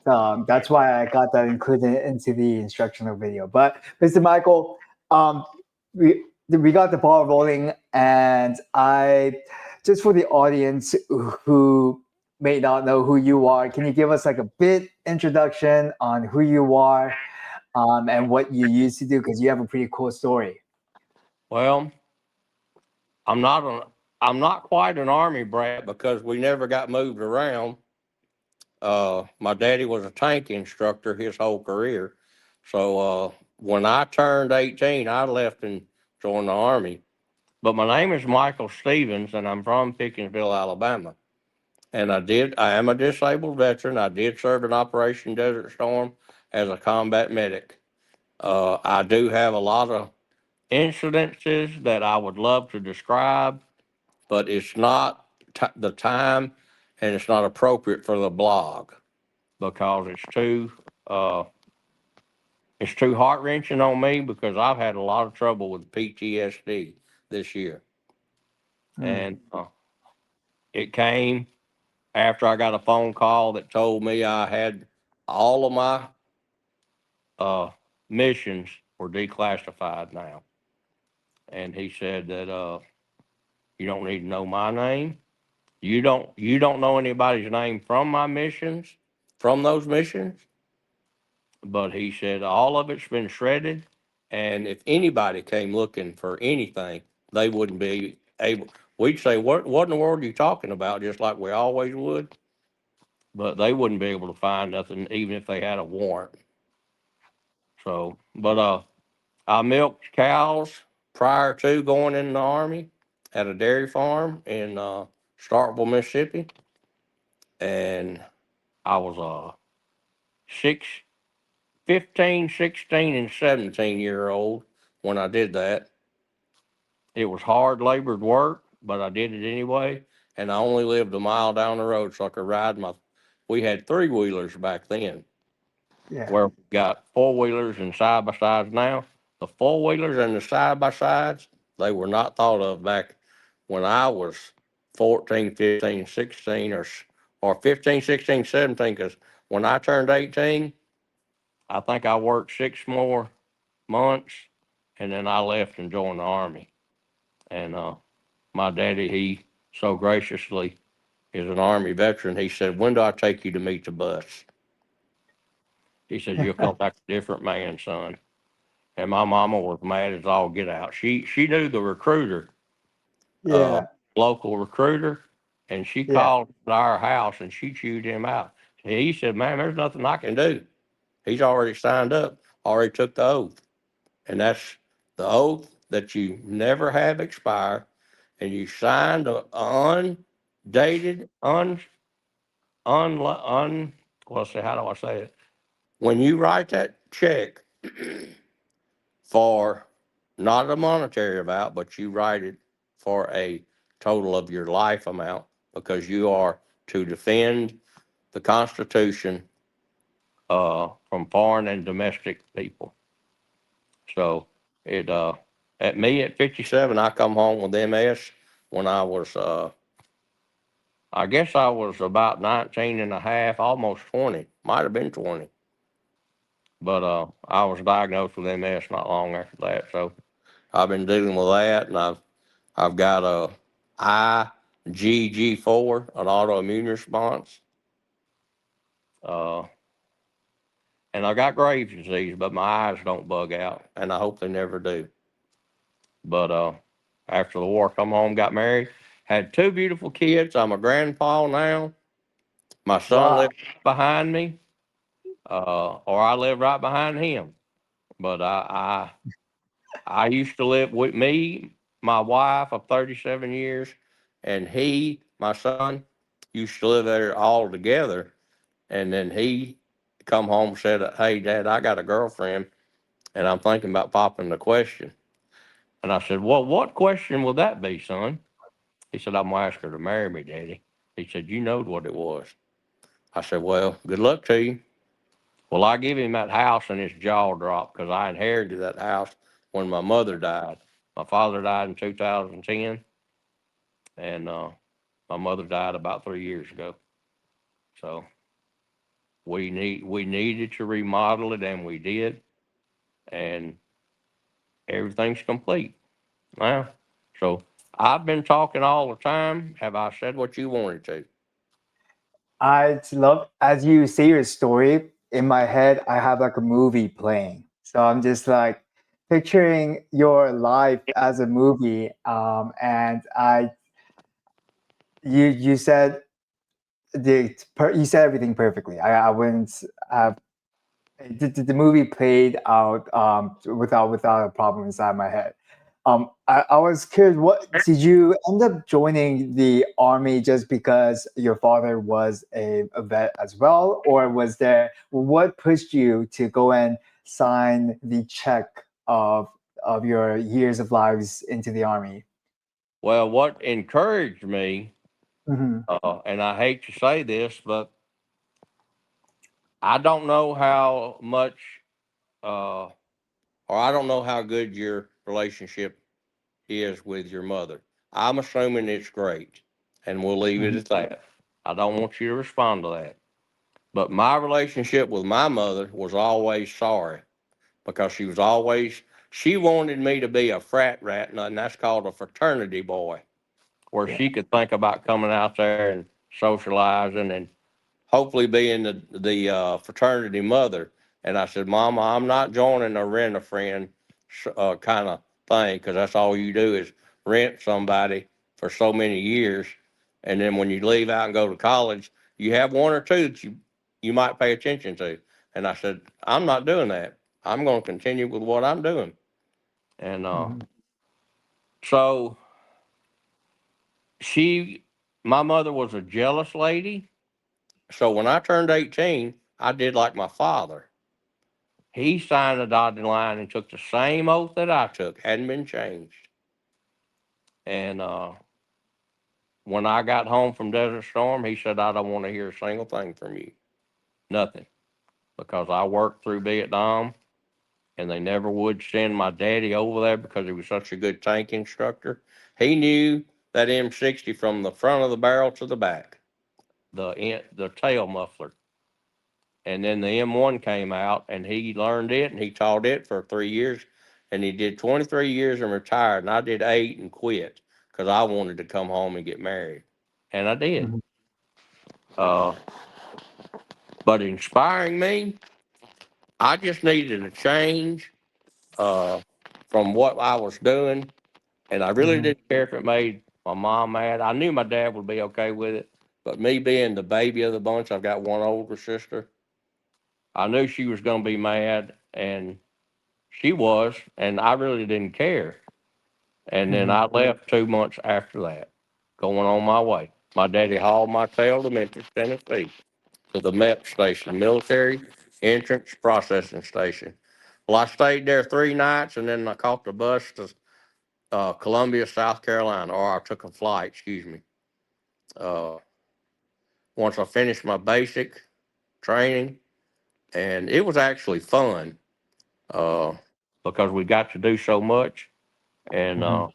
That's why I got that included into the instructional video. But Mr. Michael, um, we got the ball rolling, and I just for the audience who may not know who you are, can you give us like a bit introduction on who you are and what you used to do? Because you have a pretty cool story. Well, I'm not an I'm not quite an army brat because we never got moved around. My daddy was a tank instructor his whole career, so when I turned 18, I left and joined the army. But my name is Michael Stevens, and I'm from Pickinsville, Alabama. And I am a disabled veteran. I did serve in Operation Desert Storm as a combat medic. I do have a lot of incidences that I would love to describe, but it's not the time and it's not appropriate for the blog because uh, it's too heart wrenching on me because I've had a lot of trouble with PTSD this year, Mm. and it came after I got a phone call that told me I had all of my uh, missions were declassified now, and he said that you don't need to know my name. You don't know anybody's name from my missions, from those missions. But he said all of it's been shredded, and if anybody came looking for anything, they wouldn't be able. We'd say, "What in the world are you talking about?" Just like we always would, but they wouldn't be able to find nothing, even if they had a warrant. So, but I milked cows prior to going in the army at a dairy farm in Starkville, Mississippi, and I was six, 15, 16, and 17-year-old when I did that. It was hard labored work, but I did it anyway. And I only lived a mile down the road so I could ride my. We had three wheelers back then, Yeah. where we got four wheelers and side by sides now. The four wheelers and the side by sides, they were not thought of back when I was 14, 15, 16, or 15, 16, 17. Because when I turned 18, I think I worked 6 more months, and then I left and joined the army. And my daddy, he so graciously is an army veteran. He said, "When do I take you to meet the bus?" He says, "You'll come back a different man, son." And my mama was mad as all get out. She knew the recruiter, uh, Yeah. local recruiter, and she Yeah. called to our house and she chewed him out. He said, "Man, there's nothing I can do. He's already signed up, already took the oath." And that's the oath that you never have expire, and you signed a undated, un, well, say, how do I say it? When you write that check for not a monetary amount, but you write it for a total of your life amount because you are to defend the Constitution from foreign and domestic people. So it at me at 57, I come home with MS when I was I guess I was about 19 and a half, almost 20, might have been 20. But I was diagnosed with MS not long after that. So I've been dealing with that, and I've got a IgG4, an autoimmune response, uh, and I got Graves' disease, but my eyes don't bug out, and I hope they never do. But after the war, come home, got married, had two beautiful kids. I'm a grandpa now. My son Wow. lives behind me, or I live right behind him. But I used to live with me, my wife of 37 years, and my son, used to live there all together. And then he come home and said, "Hey, Dad, I got a girlfriend, and I'm thinking about popping the question." And I said, "Well, what question will that be, son?" He said, "I'm gonna ask her to marry me, Daddy." He said, "You knowed what it was." I said, "Well, good luck to you." Well, I give him that house and his jaw dropped because I inherited that house when my mother died. My father died in 2010, and my mother died about 3 years ago. So we needed to remodel it, and we did, and everything's complete now. So I've been talking all the time. Have I said what you wanted to? I love as you say your story in my head. I have like a movie playing, so I'm just like picturing your life as a movie. And I you said you said everything perfectly. I wouldn't have the movie played out without a problem inside my head. I was curious, what did you end up joining the army just because your father was a vet as well, or was there what pushed you to go and sign the check of your years of lives into the army? Well, what encouraged me, Hmm. and I hate to say this, but I don't know how much, uh, or I don't know how good your relationship is with your mother. I'm assuming it's great, and we'll leave it Hmm. at that. I don't want you to respond to that. But my relationship with my mother was always sorry, because she wanted me to be a frat rat, and that's called a fraternity boy, where Yeah. she could think about coming out there and socializing and hopefully being the fraternity mother. And I said, Mama, I'm not joining a rent a friend kind of thing, because that's all you do is rent somebody for so many years. And then when you leave out and go to college, you have one or two that you might pay attention to. And I said, I'm not doing that. I'm going to continue with what I'm doing. And Hmm. so she, my mother was a jealous lady. So when I turned 18, I did like my father. He signed the dotted line and took the same oath that I took, hadn't been changed. And when I got home from Desert Storm, he said, I don't want to hear a single thing from you. Nothing. Because I worked through Vietnam, and they never would send my daddy over there because he was such a good tank instructor. He knew that M60 from the front of the barrel to the back, the tail muffler. And then the M1 came out, and he learned it, and he taught it for 3 years, and he did 23 years and retired. And I did 8 and quit because I wanted to come home and get married, and I did. Hmm. Uh, but inspiring me, I just needed a change uh, from what I was doing, and I really Hmm. didn't care if it made my mom mad. I knew my dad would be okay with it, but me being the baby of the bunch, I've got one older sister. I knew she was going to be mad, and she was, and I really didn't care. And then Hmm. I left 2 months after that, going on my way. My daddy hauled my tail to Memphis, Tennessee, to the MEP station, Military Entrance Processing Station. Well, I stayed there 3 nights, and then I caught the bus to Columbia, South Carolina, or I took a flight, excuse me. Uh, Once I finished my basic training, and it was actually fun uh, because we got to do so much. And Hmm.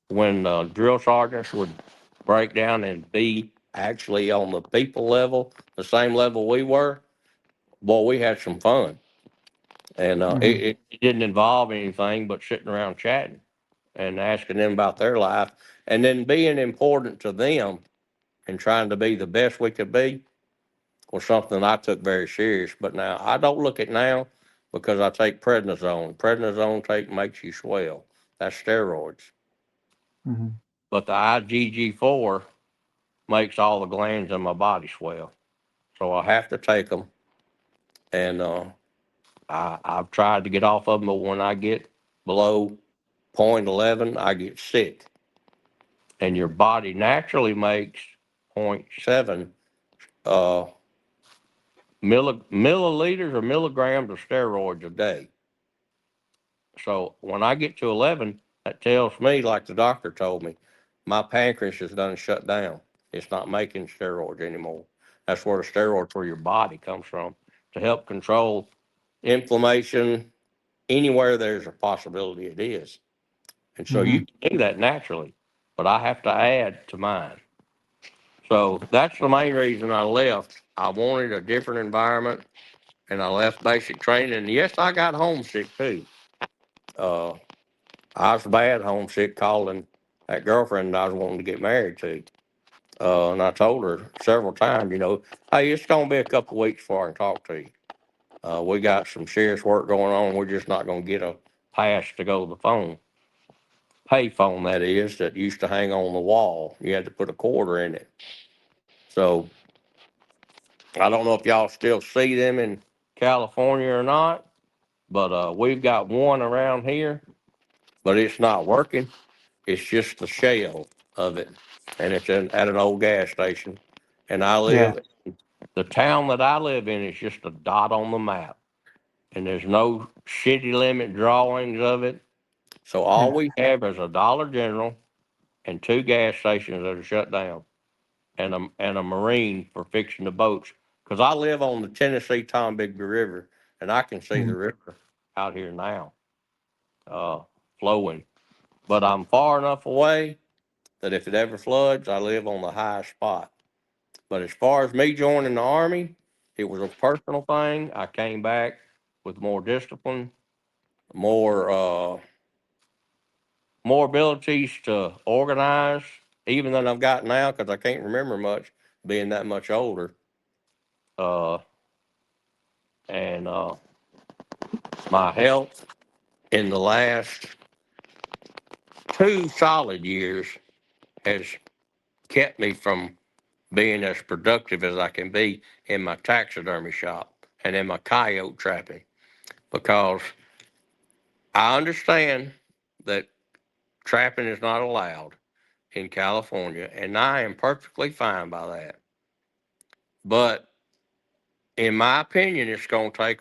when drill sergeants would break down and be actually on the people level, the same level we were, boy, we had some fun. And Hmm. it didn't involve anything but sitting around chatting and asking them about their life, and then being important to them and trying to be the best we could be was something I took very serious. But now I don't look at now because I take prednisone. Prednisone makes you swell. That's steroids. Hmm. But the IgG4 makes all the glands in my body swell. So I have to take them. And I've tried to get off of them, but when I get below point 0.11, I get sick. And your body naturally makes point 0.7 uh, milliliters or milligrams of steroids a day. So when I get to 11, that tells me, like the doctor told me, my pancreas is done shut down. It's not making steroids anymore. That's where the steroids for your body comes from, to help control inflammation anywhere there's a possibility it is. And so Hmm. you can do that naturally, but I have to add to mine. So that's the main reason I left. I wanted a different environment, and I left basic training. And yes, I got homesick too. Uh, I was bad homesick, calling that girlfriend I was wanting to get married to. And I told her several times, hey, it's going to be a couple of weeks before I can talk to you. We got some serious work going on. We're just not going to get a pass to go to the phone. Pay phone, that is, that used to hang on the wall. You had to put a quarter in it. So I don't know if y'all still see them in California or not, but we've got one around here, but it's not working. It's just the shell of it, and it's at an old gas station. And Yeah. the town that I live in is just a dot on the map, and there's no city limit drawings of it. So all Yeah. we have is a Dollar General and two gas stations that are shut down, and a marine for fixing the boats. Because I live on the Tennessee Tombigbee River, and I can see the Mhm. river out here now, uh, flowing. But I'm far enough away that if it ever floods, I live on the highest spot. But as far as me joining the Army, it was a personal thing. I came back with more discipline, more more abilities to organize, even than I've got now, because I can't remember much, being that much older. Uh, and my health in the last 2 solid years has kept me from being as productive as I can be in my taxidermy shop and in my coyote trapping, because I understand that trapping is not allowed in California, and I am perfectly fine by that. But in my opinion, it's going to take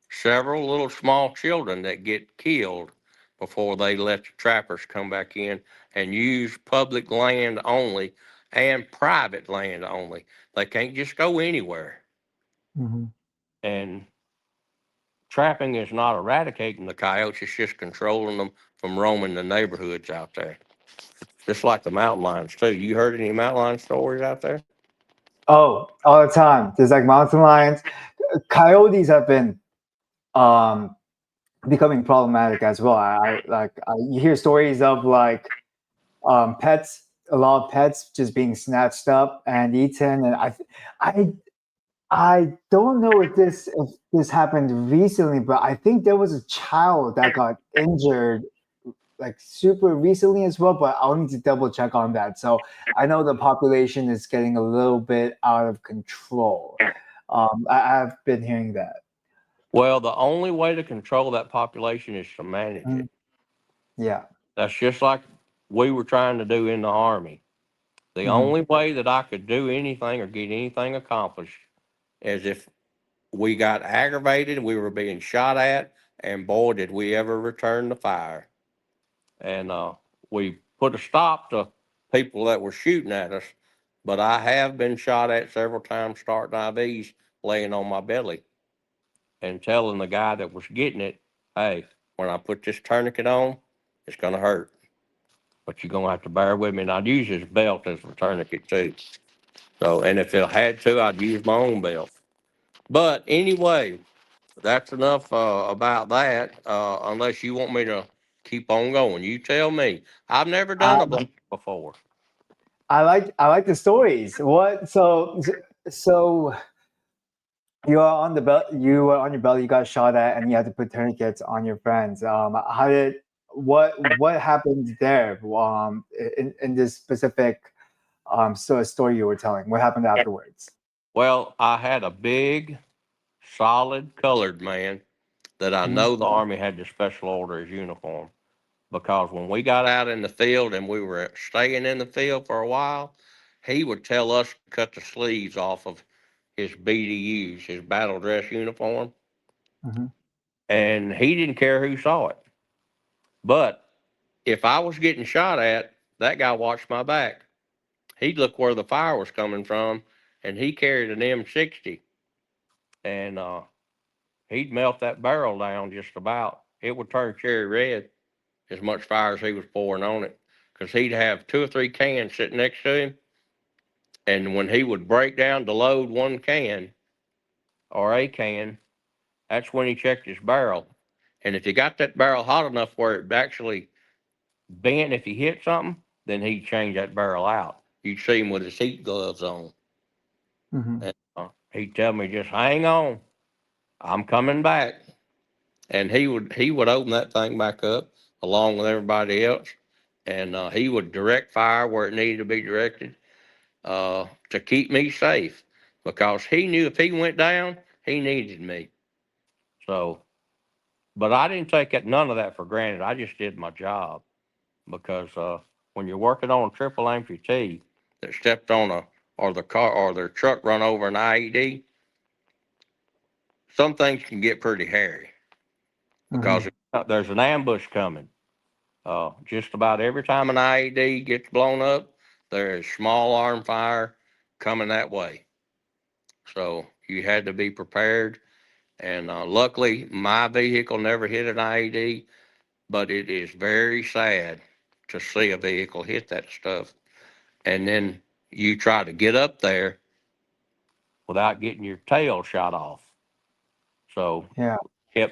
several little small children that get killed before they let the trappers come back in and use public land only and private land only. They can't just go anywhere. Mhm. And trapping is not eradicating the coyotes, it's just controlling them from roaming the neighborhoods out there. Just like the mountain lions, too. You heard any mountain lion stories out there? Oh, all the time. There's like mountain lions. Coyotes have been um, becoming problematic as well. You hear stories of like pets, a lot of pets just being snatched up and eaten, and I I don't know if this happened recently, but I think there was a child that got injured like super recently as well, but I'll need to double check on that. So I know the population is getting a little bit out of control. I've been hearing that. Well, the only way to control that population is to manage Mm, it. yeah. That's just like we were trying to do in the Army. The Hmm. only way that I could do anything or get anything accomplished is if we got aggravated, we were being shot at, and boy, did we ever return the fire. And we put a stop to people that were shooting at us, but I have been shot at several times starting IVs, laying on my belly and telling the guy that was getting it, hey, when I put this tourniquet on, it's going to hurt, but you're going to have to bear with me. And I'd use his belt as a tourniquet too. So, and if it had to, I'd use my own belt. But anyway, that's enough about that. Unless you want me to keep on going, you tell me. I've never done a Um, block before. I like the stories. What so you are on the belt. You were on your belly. You got shot at, and you had to put tourniquets on your friends. How did what happened there? In this specific story you were telling, what happened afterwards? Well, I had a big, solid colored man that I Hmm. know the Army had the special orders uniform, because when we got out in the field and we were staying in the field for a while, he would tell us to cut the sleeves off of his BDUs, his battle dress uniform, Hmm. and he didn't care who saw it. But if I was getting shot at, that guy watched my back. He'd look where the fire was coming from, and he carried an M60, and he'd melt that barrel down just about. It would turn cherry red as much fire as he was pouring on it, because he'd have two or three cans sitting next to him, And when he would break down to load one can or a can, that's when he checked his barrel. And if he got that barrel hot enough where it actually bent if he hit something, then he'd change that barrel out. You'd see him with his heat gloves on. Hmm. And he'd tell me, just hang on, I'm coming back. And he would open that thing back up along with everybody else, and he would direct fire where it needed to be directed to keep me safe because he knew if he went down, he needed me. So, but I didn't take none of that for granted. I just did my job because when you're working on a triple amputee that stepped on a or the car or their truck run over an IED, some things can get pretty hairy Hmm. because there's an ambush coming. Just about every time an IED gets blown up, there is small arm fire coming that way. So you had to be prepared. And luckily, my vehicle never hit an IED, but it is very sad to see a vehicle hit that stuff. And then you try to get up there without getting your tail shot off. So Yeah.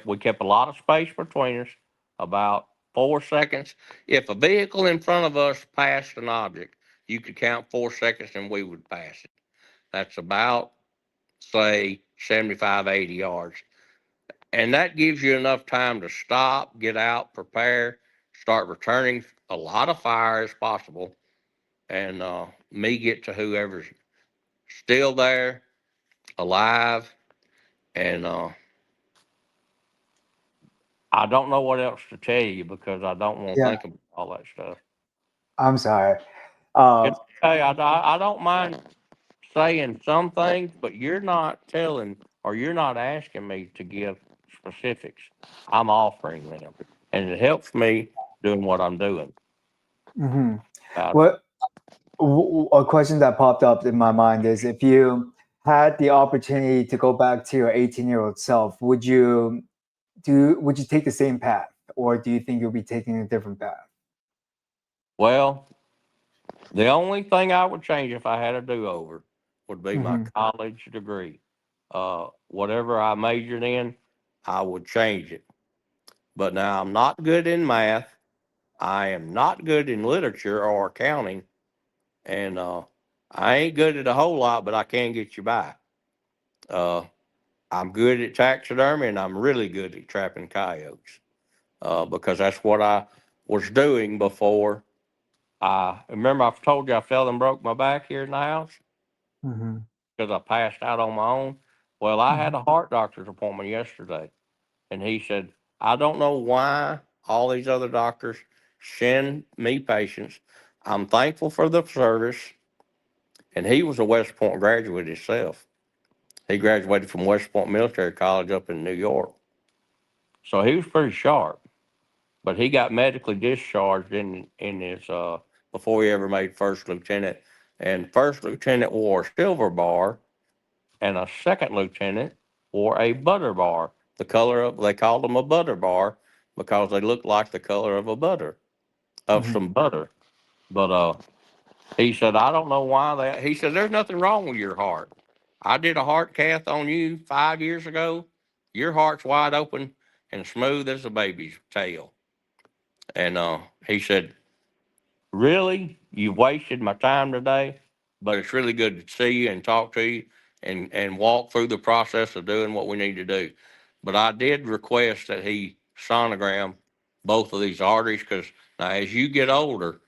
we kept a lot of space between us, about 4 seconds. If a vehicle in front of us passed an object, you could count 4 seconds and we would pass it. That's about, say, 75, 80 yards. And that gives you enough time to stop, get out, prepare, start returning a lot of fire as possible, and me get to whoever's still there, alive, and I don't know what else to tell you because I don't want to Yeah. think about all that stuff. I'm sorry. Uh, It's okay. I don't mind saying some things, but you're not telling or you're not asking me to give specifics. I'm offering them, and it helps me doing what I'm doing. mhm. About What a question that popped up in my mind is if you had the opportunity to go back to your 18-year-old self, would you take the same path, or do you think you'll be taking a different path? well, the only thing I would change if I had a do over would be my Hmm. college degree. Whatever I majored in, I would change it. But now I'm not good in math. I am not good in literature or accounting, and I ain't good at a whole lot, but I can get you by. Uh, I'm good at taxidermy, and I'm really good at trapping coyotes because that's what I was doing before. I remember I've told you I fell and broke my back here in the house Hmm. because I passed out on my own. Well, I had Hmm. a heart doctor's appointment yesterday, and he said, I don't know why all these other doctors send me patients. I'm thankful for the service. And he was a West Point graduate himself. He graduated from West Point Military College up in New York. So he was pretty sharp. But he got medically discharged in his before he ever made first lieutenant. And first lieutenant wore a silver bar, and a second lieutenant wore a butter bar. The color of they called them a butter bar because they looked like the color of a butter of Hmm. some butter. But he said, I don't know why that. He said, there's nothing wrong with your heart. I did a heart cath on you 5 years ago. Your heart's wide open and smooth as a baby's tail. And he said, really? You wasted my time today, but it's really good to see you and talk to you and walk through the process of doing what we need to do. But I did request that he sonogram both of these arteries because now as you get older,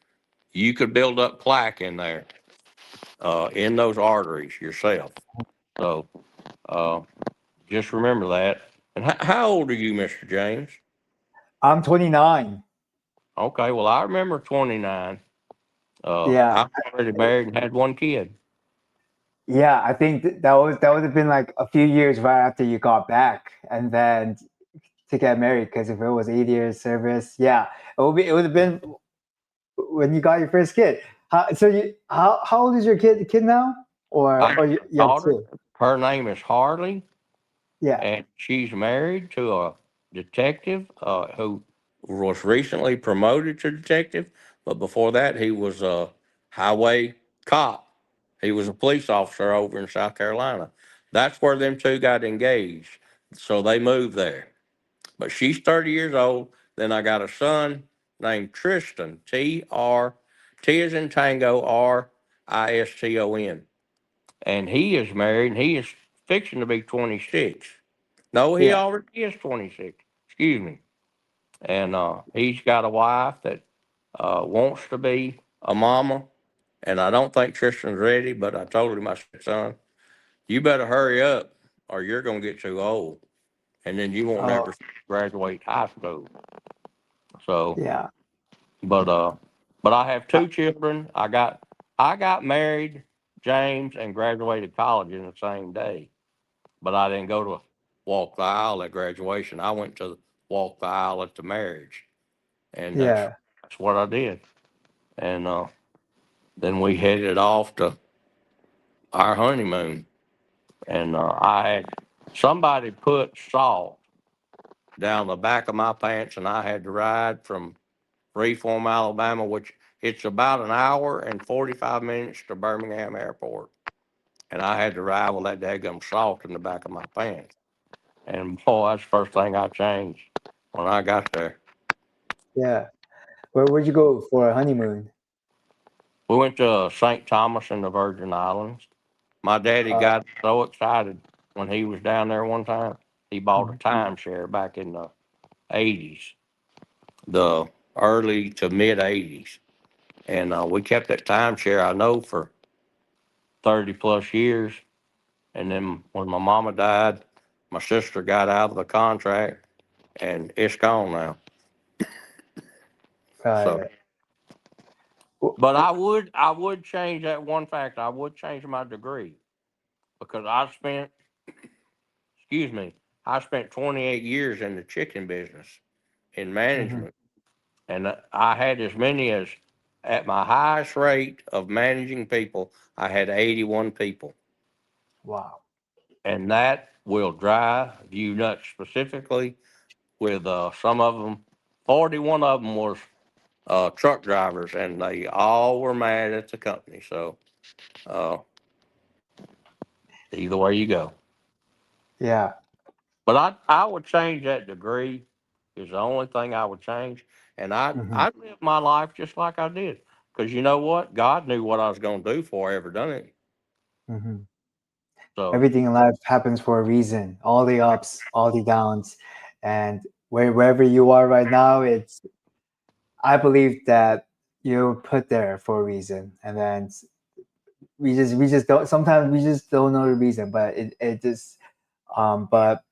you could build up plaque in those arteries yourself. So uh, just remember that. And how old are you, Mr. James? I'm 29. Okay, well, I remember 29. Yeah. I'm already married and had one kid. Yeah, I think that would have been like a few years right after you got back, and then to get married. Because if it was 8 years service, yeah, it would have been when you got your first kid. How old is your kid now? I have You a have daughter. two? Her name is Harley, Yeah. and she's married to a detective who was recently promoted to detective. But before that, he was a highway cop. He was a police officer over in South Carolina. That's where them two got engaged. So they moved there. But she's 30 years old. Then I got a son named Tristan, T as in Tango, Riston. And he is married and he is fixing to be 26. No, he Yeah. already is 26. Excuse me. And he's got a wife that wants to be a mama. And I don't think Tristan's ready, but I told him, I said, son, you better hurry up or you're going to get too old. And then you won't Oh, ever graduate high school. So, yeah. but but I have Uh, two children. I got married, James, and graduated college in the same day. But I didn't go to walk the aisle at graduation. I went to walk the aisle at the marriage, and yeah. that's what I did. And then we headed off to our honeymoon, and I had somebody put salt down the back of my pants, and I had to ride from Freeform, Alabama, which it's about an hour and 45 minutes to Birmingham Airport. And I had to ride with that daggum salt in the back of my pants. And boy, that's the first thing I changed when I got there. Yeah. Where'd you go for a honeymoon? We went to St. Thomas in the Virgin Islands. My daddy Uh, got so excited when he was down there one time, he bought a mhm. timeshare back in the 80s, the early to mid 80s. And we kept that timeshare, I know, for 30 plus years. And then when my mama died, my sister got out of the contract and it's gone now. So, Right. W- but I would change that one fact. I would change my degree because excuse me, I spent 28 years in the chicken business in mhm. management. And I had as many as, at my highest rate of managing people, I had 81 people. Wow. And that will drive you nuts specifically with some of them. 41 of them was truck drivers, and they all were mad at the company. So uh, either way you go. Yeah. But I would change that degree is the only thing I would change. And Hmm. I'd live my life just like I did. Because you know what? God knew what I was going to do before I ever done it. Hmm. So, Everything in life happens for a reason. All the ups, all the downs, and wherever you are right now, it's. I believe that you're put there for a reason, and then we just don't. Sometimes we just don't know the reason, but it just. But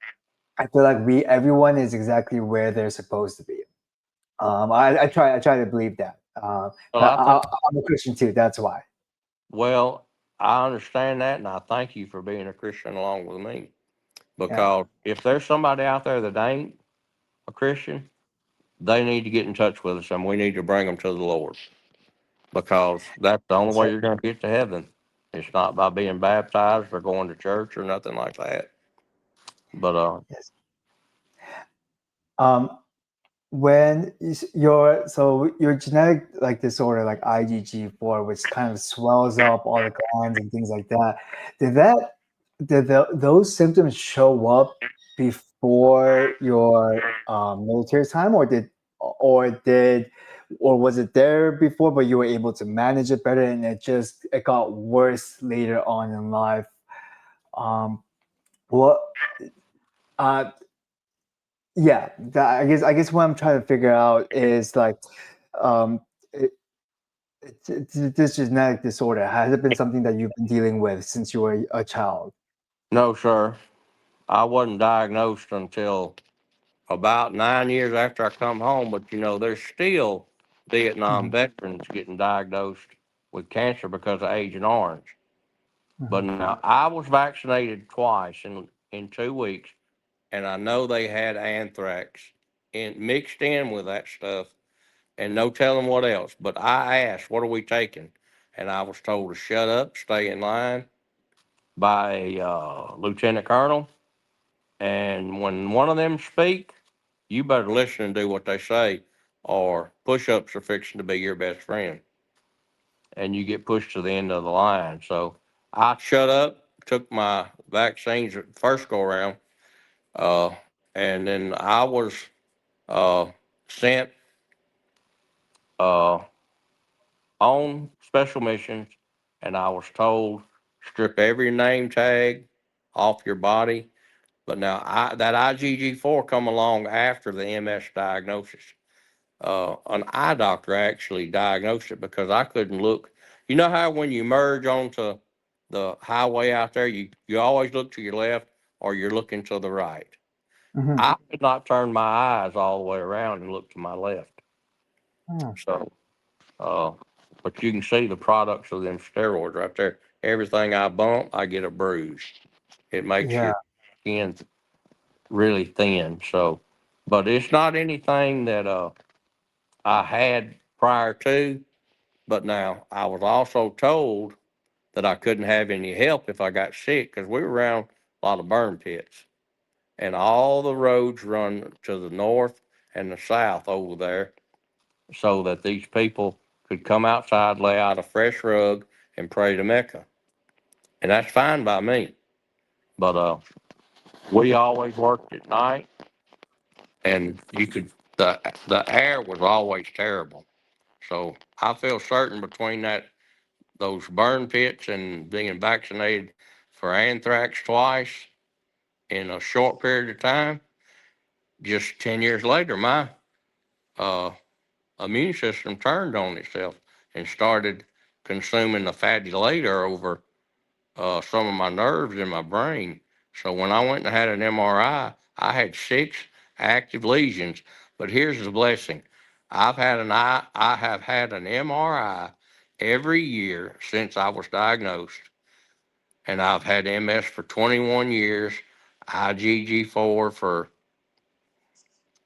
I feel like everyone is exactly where they're supposed to be. I try to believe that. well, But I think, I'm a Christian too. That's why. well, I understand that. And I thank you for being a Christian along with me. Yeah. Because if there's somebody out there that ain't a Christian, they need to get in touch with us and we need to bring them to the Lord. Because that's the only That's way right. you're going to get to heaven. It's not by being baptized or going to church or nothing like that. But Yes. Um, when your genetic like disorder like IgG4, which kind of swells up all the glands and things like that, did that those symptoms show up before your military time, or was it there before, but you were able to manage it better, and it got worse later on in life? Um, what? Uh, yeah, I guess what I'm trying to figure out is like, um, it, this genetic disorder, has it been something that you've been dealing with since you were a child? no, sir, I wasn't diagnosed until about 9 years after I come home. But there's still Vietnam Hmm. veterans getting diagnosed with cancer because of Agent Orange. But Hmm. now I was vaccinated twice in 2 weeks, and I know they had anthrax mixed in with that stuff, and no telling what else. But I asked, "What are we taking?" And I was told to shut up, stay in line by a lieutenant colonel. And when one of them speak, you better listen and do what they say, or push-ups are fixing to be your best friend. and you get pushed to the end of the line. So I shut up, took my vaccines at first go around, uh, and then I was uh, sent uh, on special missions, and I was told strip every name tag off your body. But now that IgG4 come along after the MS diagnosis. An eye doctor actually diagnosed it because I couldn't look. You know how when you merge onto the highway out there, you always look to your left or you're looking to the right. Hmm. I could not turn my eyes all the way around and look to my left. Oh, So, uh, but you can see the products of them steroids right there. Everything I bump, I get a bruise. It makes yeah. your skin really thin. So, but it's not anything that I had prior to. But now I was also told that I couldn't have any help if I got sick because we were around a lot of burn pits, and all the roads run to the north and the south over there so that these people could come outside, lay out a fresh rug, and pray to Mecca. And that's fine by me. But we always worked at night, and the air was always terrible. So I feel certain between those burn pits and being vaccinated for anthrax twice in a short period of time, just 10 years later, my uh, immune system turned on itself and started consuming the fatty later over some of my nerves in my brain. So when I went and had an MRI, I had 6 active lesions. But here's the blessing: I have had an MRI every year since I was diagnosed, and I've had MS for 21 years, IgG4 for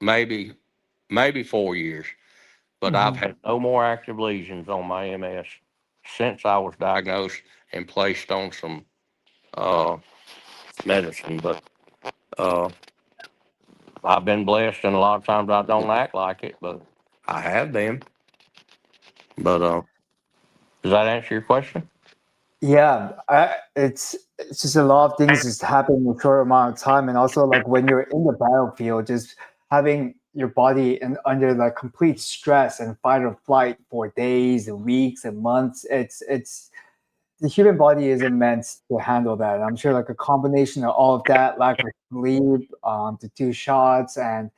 maybe maybe 4 years, but I've Hmm. had no more active lesions on my MS since I was diagnosed and placed on some uh, medicine. But uh, I've been blessed, and a lot of times I don't act like it, but I have been. But does that answer your question? Yeah, it's just a lot of things just happen in a short amount of time, and also like when you're in the battlefield, just having your body and under like complete stress and fight or flight for days and weeks and months. It's the human body isn't meant to handle that. And I'm sure like a combination of all of that, lack of sleep, the 2 shots, and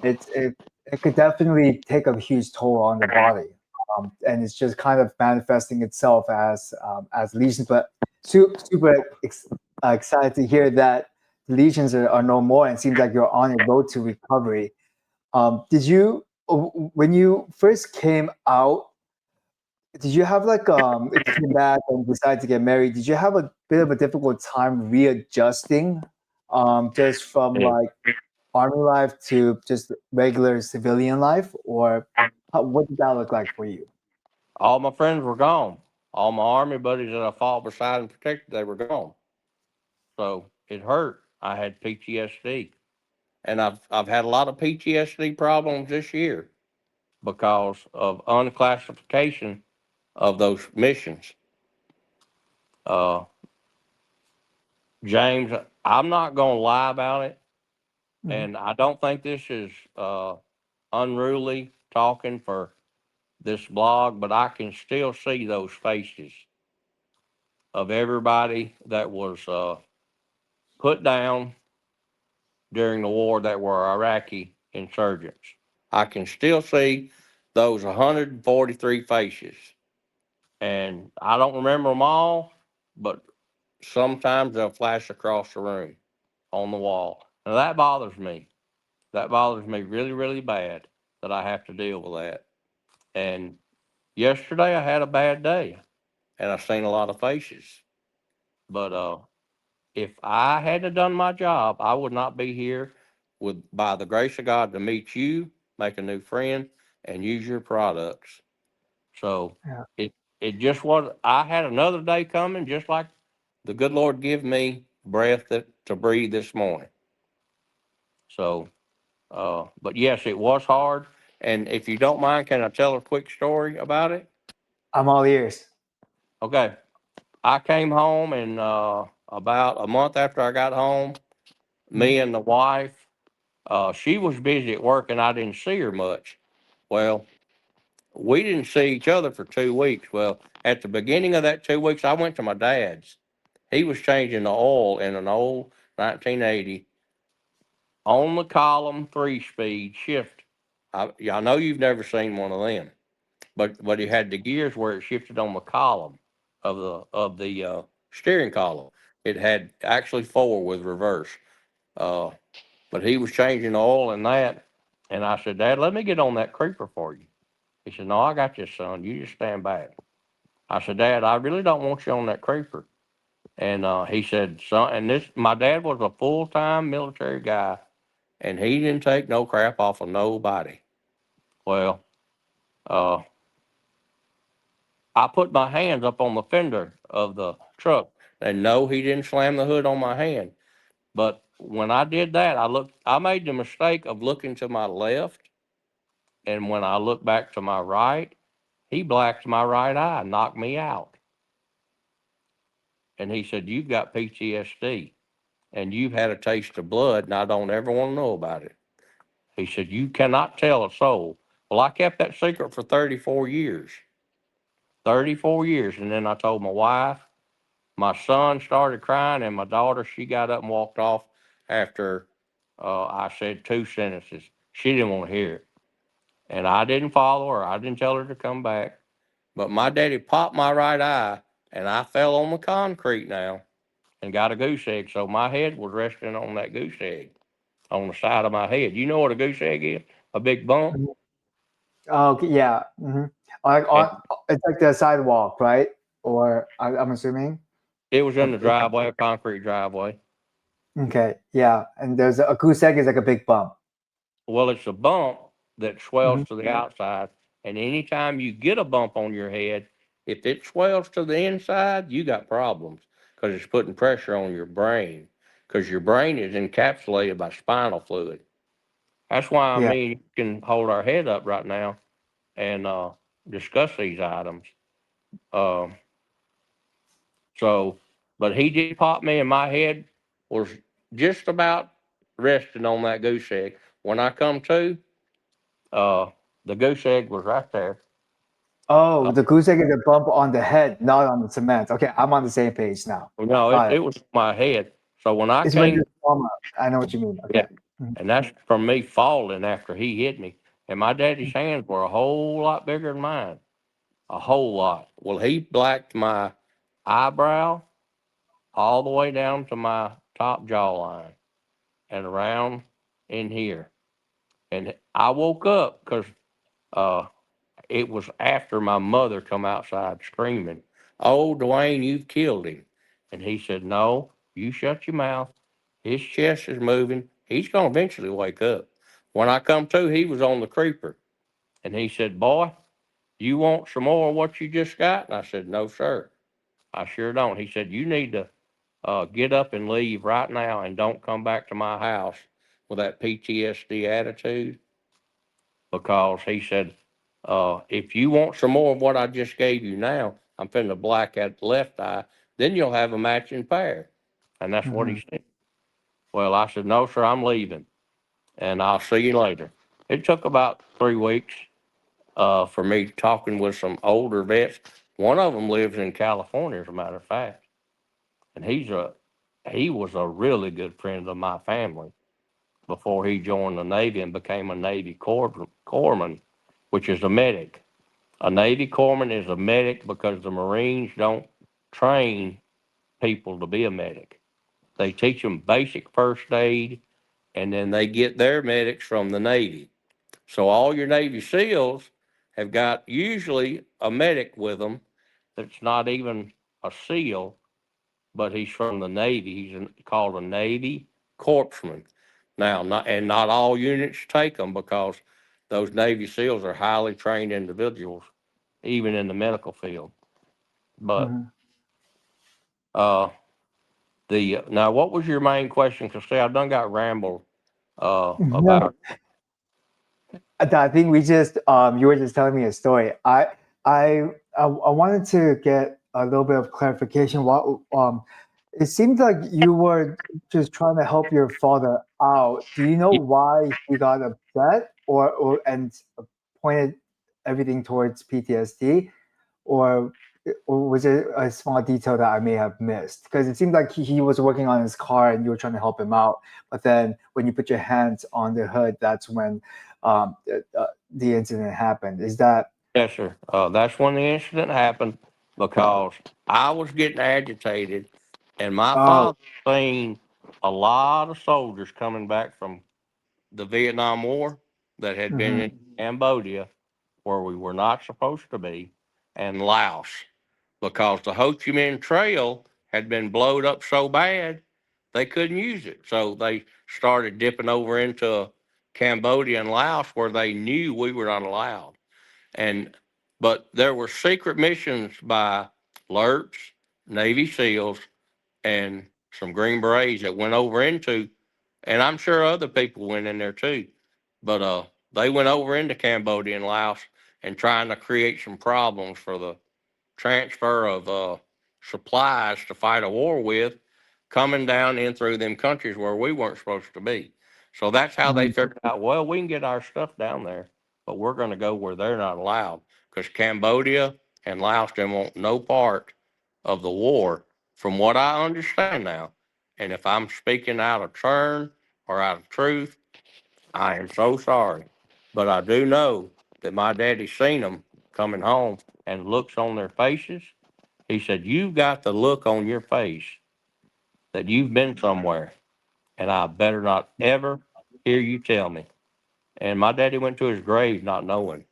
it could definitely take a huge toll on the body, and it's just kind of manifesting itself as lesions. But excited to hear that the lesions are no more, and it seems like you're on a road to recovery. Did you when you first came out? Did you have like if you came back and decided to get married? Did you have a bit of a difficult time readjusting, just from Yeah. like army life to just regular civilian life, or what did that look like for you? All my friends were gone. All my army buddies that I fought beside and protected, they were gone. So it hurt. I had PTSD, and I've had a lot of PTSD problems this year because of unclassification of those missions. Uh, James, I'm not going to lie about it, Mhm. and I don't think this is unruly talking for this blog, but I can still see those faces of everybody that was put down during the war that were Iraqi insurgents. I can still see those 143 faces. And I don't remember them all, but sometimes they'll flash across the room on the wall. Now that bothers me. That bothers me really, really bad that I have to deal with that. And yesterday I had a bad day and I seen a lot of faces. But if I hadn't done my job, I would not be here with by the grace of God to meet you, make a new friend, and use your products. So Yeah. it just was. I had another day coming, just like the good Lord give me breath to breathe this morning. So, but yes, it was hard. And if you don't mind, can I tell a quick story about it? I'm all ears. Okay. I came home and about a month after I got home, Mhm. me and the wife, she was busy at work and I didn't see her much. Well, we didn't see each other for 2 weeks. Well, at the beginning of that 2 weeks, I went to my dad's. He was changing the oil in an old 1980 on the column 3-speed shift. I know you've never seen one of them, but he had the gears where it shifted on the column of the steering column. It had actually four with reverse. Uh, but he was changing the oil in that, and I said, Dad, let me get on that creeper for you. He said, No, I got this, son. You just stand back. I said, Dad, I really don't want you on that creeper. And he said, Son, and this, my dad was a full time military guy, and he didn't take no crap off of nobody. Well, uh, I put my hands up on the fender of the truck, and no, he didn't slam the hood on my hand. But when I did that, I made the mistake of looking to my left, and when I looked back to my right, he blacked my right eye, knocked me out. And he said, You've got PTSD and you've had a taste of blood, and I don't ever want to know about it. He said, You cannot tell a soul. Well, I kept that secret for 34 years. 34 years. And then I told my wife, my son started crying, and my daughter, she got up and walked off after I said two sentences. She didn't want to hear it. And I didn't follow her. I didn't tell her to come back. But my daddy popped my right eye, and I fell on the concrete now and got a goose egg. So my head was resting on that goose egg on the side of my head. You know what a goose egg is? A big bump. Mhm. Oh, okay, yeah. Like And it's like the sidewalk, right? Or I'm assuming. it was in Or, the driveway, a concrete driveway. okay, yeah. And there's a goose egg is like a big bump. Well, it's a bump that swells Mhm. to the outside. And anytime you get a bump on your head, if it swells to the inside, you got problems because it's putting pressure on your brain because your brain is encapsulated by spinal fluid. That's why I Yeah. mean you can hold our head up right now and discuss these items. Um, so, but he did pop me, and my head was just about resting on that goose egg. When I come to, uh, the goose egg was right there. Oh, the goose egg is a bump on the head, not on the cement. Okay, I'm on the same page now. No, Got it it. was my head. So when I It's when came, you're trauma. I know what you mean. yeah, Okay. Mhm. and that's from me falling after he hit me. And my daddy's hands were a whole lot bigger than mine, a whole lot. Well, he blacked my eyebrow all the way down to my top jawline and around in here. And I woke up because uh, it was after my mother come outside screaming, "Oh, Dwayne, you've killed him." And he said, "No, you shut your mouth. His chest is moving. He's going to eventually wake up." When I come to, he was on the creeper. And he said, "Boy, you want some more of what you just got?" And I said, "No, sir. I sure don't." He said, "You need to get up and leave right now and don't come back to my house with that PTSD attitude." Because he said, if you want some more of what I just gave you now, I'm finna black at the left eye, then you'll have a matching pair. And that's what he Mhm. said. Well, I said, No, sir, I'm leaving and I'll see you later. It took about 3 weeks for me talking with some older vets. One of them lives in California, as a matter of fact. And he was a really good friend of my family before he joined the Navy and became a Navy corpsman, which is a medic. A Navy corpsman is a medic because the Marines don't train people to be a medic. They teach them basic first aid, and then they get their medics from the Navy. So all your Navy SEALs have got usually a medic with them that's not even a SEAL, but he's from the Navy. Called a Navy corpsman. Now, not all units take them because those Navy SEALs are highly trained individuals, even in the medical field. But Mhm. uh, the now, what was your main question? Because see, I done got rambled No, about. I think we just you were just telling me a story. I wanted to get a little bit of clarification. It seemed like you were just trying to help your father out. Do you know why he got upset, or and pointed everything towards PTSD, or or was it a small detail that I may have missed? Because it seemed like he was working on his car and you were trying to help him out, but then when you put your hands on the hood, that's when the incident happened. Is that? Yes, sir. That's when the incident happened because I was getting agitated, and my Oh. father seen a lot of soldiers coming back from the Vietnam War that had been Hmm. in Cambodia, where we were not supposed to be, and Laos, because the Ho Chi Minh Trail had been blowed up so bad they couldn't use it. So they started dipping over into Cambodia and Laos, where they knew we were not allowed. And but there were secret missions by Lurks, Navy SEALs, and some Green Berets that went over into, and I'm sure other people went in there too. But they went over into Cambodia and Laos and trying to create some problems for the transfer of supplies to fight a war with, coming down in through them countries where we weren't supposed to be. So that's how they Hmm. figured out, well, we can get our stuff down there, but we're going to go where they're not allowed, because Cambodia and Laos didn't want no part of the war, from what I understand now. And if I'm speaking out of turn or out of truth, I am so sorry. But I do know that my daddy seen them coming home, and looks on their faces. He said, "You've got the look on your face that you've been somewhere, and I better not ever hear you tell me." And my daddy went to his grave not knowing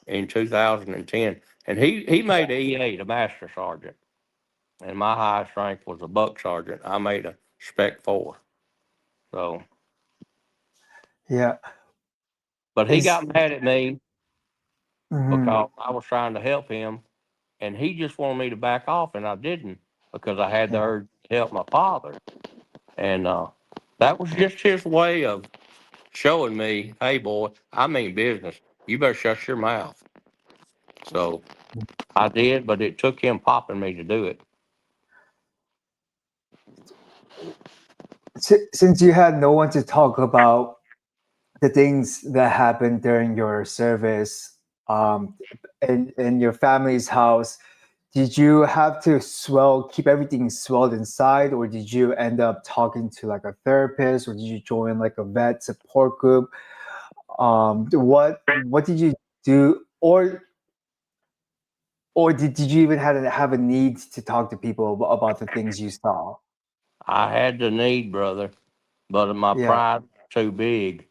in 2010. And he made a E8, a master sergeant. And my highest rank was a buck sergeant. I made a spec 4. So, Yeah. but he Is. got mad at me Mhm. because I was trying to help him, and he just wanted me to back off, and I didn't, because I had the Yeah. urge to help my father. And that was just his way of showing me, hey, boy, I mean business. You better shut your mouth. So I did, but it took him popping me to do it. Since you had no one to talk about the things that happened during your service, um, in your family's house, did you have to keep everything swelled inside, or did you end up talking to like a therapist, or did you join like a vet support group? What did you do, or did you even have a need to talk to people about the things you saw? I had the need, brother, but my Yeah. pride was too big.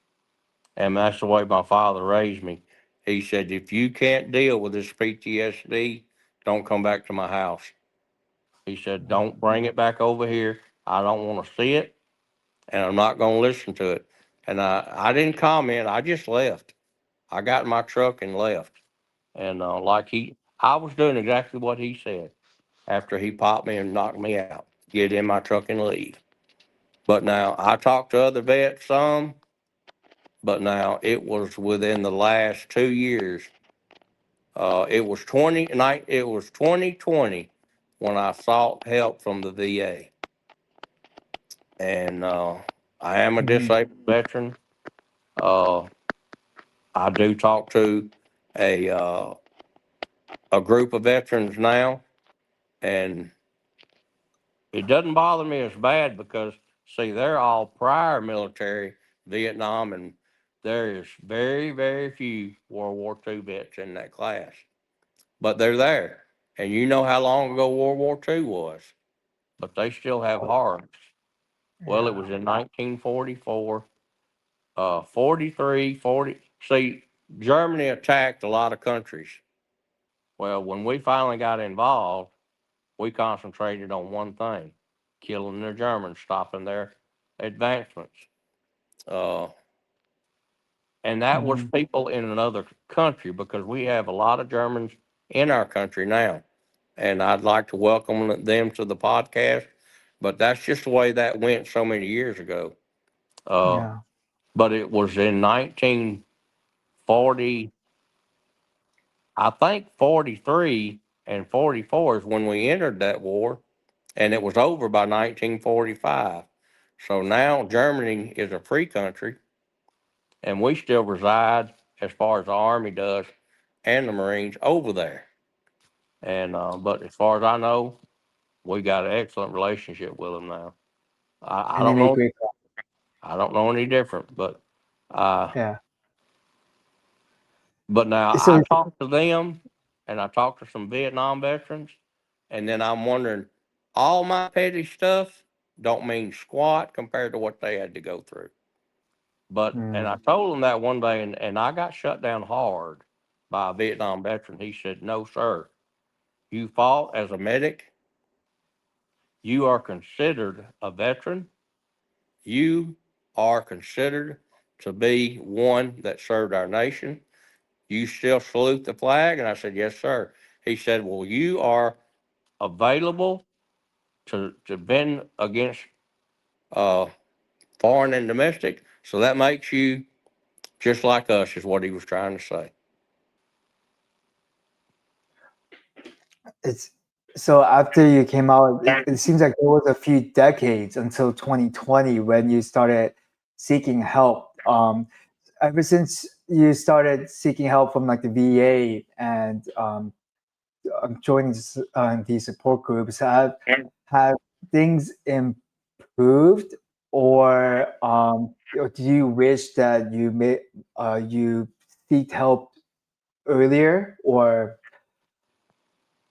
And that's the way my father raised me. He said, if you can't deal with this PTSD, don't come back to my house. He said, don't bring it back over here. I don't want to see it, and I'm not going to listen to it. And I didn't comment. I just left. I got in my truck and left. And I was doing exactly what he said after he popped me and knocked me out. Get in my truck and leave. But now I talked to other vets some, but now it was within the last 2 years. It was 2020 when I sought help from the VA. And I am a Mhm. disabled veteran. Uh, I do talk to a uh, a group of veterans now, and it doesn't bother me as bad because, see, they're all prior military, Vietnam, and there is very, very few World War II vets in that class. But they're there. And you know how long ago World War II was, but they still have hearts. Well, it Yeah. was in 1944, 43, 40. See, Germany attacked a lot of countries. Well, when we finally got involved, we concentrated on one thing: killing the Germans, stopping their advancements. Uh, and that was Mhm. people in another country, because we have a lot of Germans in our country now. And I'd like to welcome them to the podcast, but that's just the way that went so many years ago. Uh, Yeah. but it was in 1940, I think 43 and 44 is when we entered that war, and it was over by 1945. So now Germany is a free country, and we still reside, as far as the Army does, and the Marines over there. And but as far as I know, we got an excellent relationship with them now. I and they don't make know. great. I don't know any different, uh, Yeah. but now I So talked to them, and I talked to some Vietnam veterans, and then I'm wondering, all my petty stuff don't mean squat compared to what they had to go through. And I mm, told them that one day, and I got shut down hard by a Vietnam veteran. He said, "No, sir, you fought as a medic. You are considered a veteran. You are considered to be one that served our nation. You still salute the flag?" And I said, "Yes, sir." He said, "Well, you are available to bend against uh, foreign and domestic. So that makes you just like us," is what he was trying to say. it's so after you came out, it seems like there was a few decades until 2020 when you started seeking help. Ever since you started seeking help from like the VA and joining these support groups, have things improved, or do you wish that you seeked help earlier, or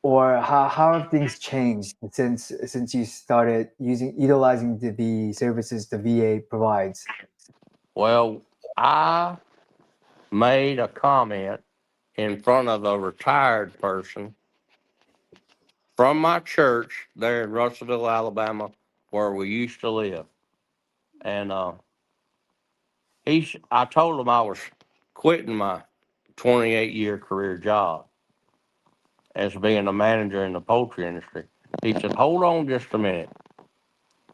how have things changed since you started utilizing the services the VA provides? Well, I made a comment in front of a retired person from my church there in Russellville, Alabama, where we used to live. And I told him I was quitting my 28-year career job as being a manager in the poultry industry. He said, "Hold on just a minute.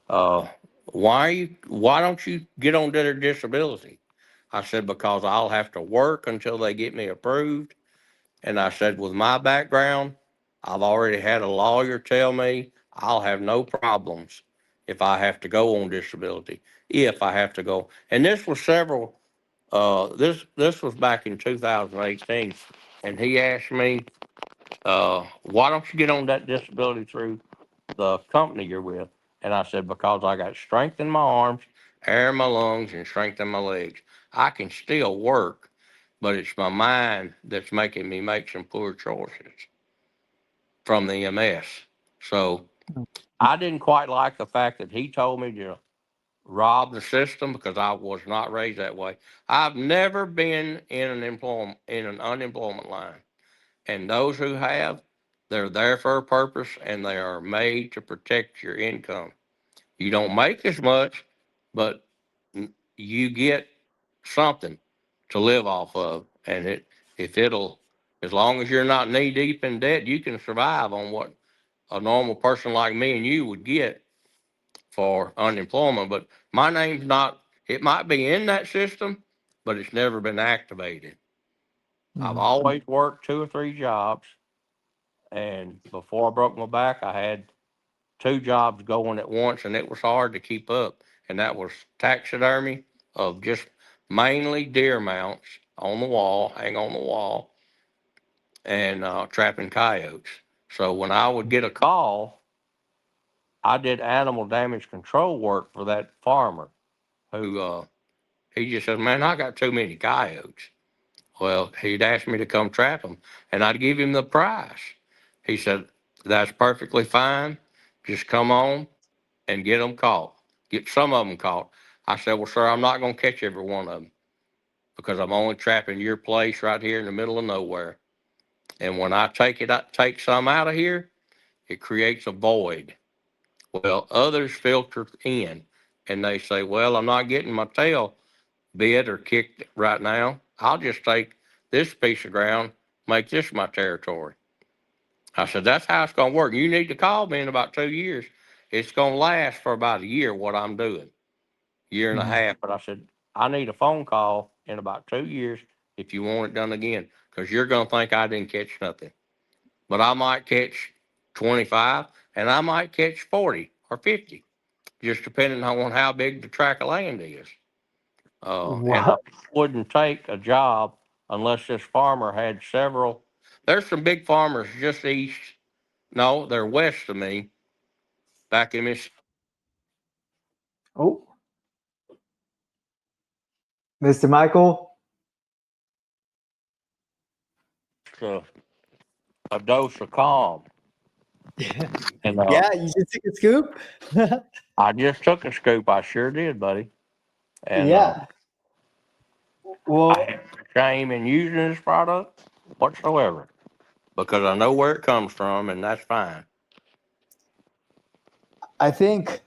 Uh, why don't you get on their disability?" I said, "Because I'll have to work until they get me approved." And I said, "With my background, I've already had a lawyer tell me I'll have no problems if I have to go on disability, if I have to go." And this was this was back in 2018. And he asked me, "Why don't you get on that disability through the company you're with?" And I said, "Because I got strength in my arms, air in my lungs, and strength in my legs. I can still work, but it's my mind that's making me make some poor choices from the MS." So I didn't quite like the fact that he told me to rob the system because I was not raised that way. I've never been in an unemployment line. And those who have, they're there for a purpose and they are made to protect your income. You don't make as much, but you get something to live off of. And if it'll, as long as you're not knee deep in debt, you can survive on what a normal person like me and you would get for unemployment. But my name's not, it might be in that system, but it's never been activated. I've Mhm. always worked 2 or 3 jobs. And before I broke my back, I had 2 jobs going at once, and it was hard to keep up. And that was taxidermy of just mainly deer mounts on the wall, hang on the wall, and trapping coyotes. So when I would get a call, I did animal damage control work for that farmer who he just says, "Man, I got too many coyotes." Well, he'd ask me to come trap them, and I'd give him the price. He said, "That's perfectly fine. Just come on and get them caught. Get some of them caught." I said, "Well, sir, I'm not going to catch every one of them because I'm only trapping your place right here in the middle of nowhere. And when take some out of here, it creates a void." Well, others filter in and they say, "Well, I'm not getting my tail bit or kicked right now. I'll just take this piece of ground, make this my territory." I said, "That's how it's going to work. You need to call me in about 2 years. It's going to last for about a year, what I'm doing, year and a Mhm. half." But I said, "I need a phone call in about 2 years. if you want it done again, because you're going to think I didn't catch nothing. But I might catch 25 and I might catch 40 or 50, just depending on how big the tract of land is. And I Wow. wouldn't take a job unless this farmer had several. There's some big farmers just east, no, they're west of me, back in Mississippi. Oh, Mr. Michael. uh, a dose of calm. And Yeah, you just took a scoop. I just took a scoop. I sure did, buddy. And Yeah. I Well, have no shame in using this product whatsoever because I know where it comes from, and that's fine. I think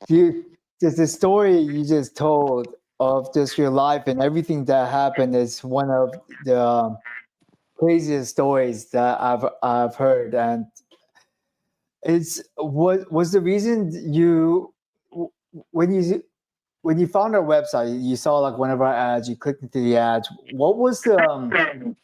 you just the story you just told of just your life and everything that happened is one of the craziest stories that I've heard, and it's what was the reason you when you when you found our website, you saw like one of our ads, you clicked into the ads. What was the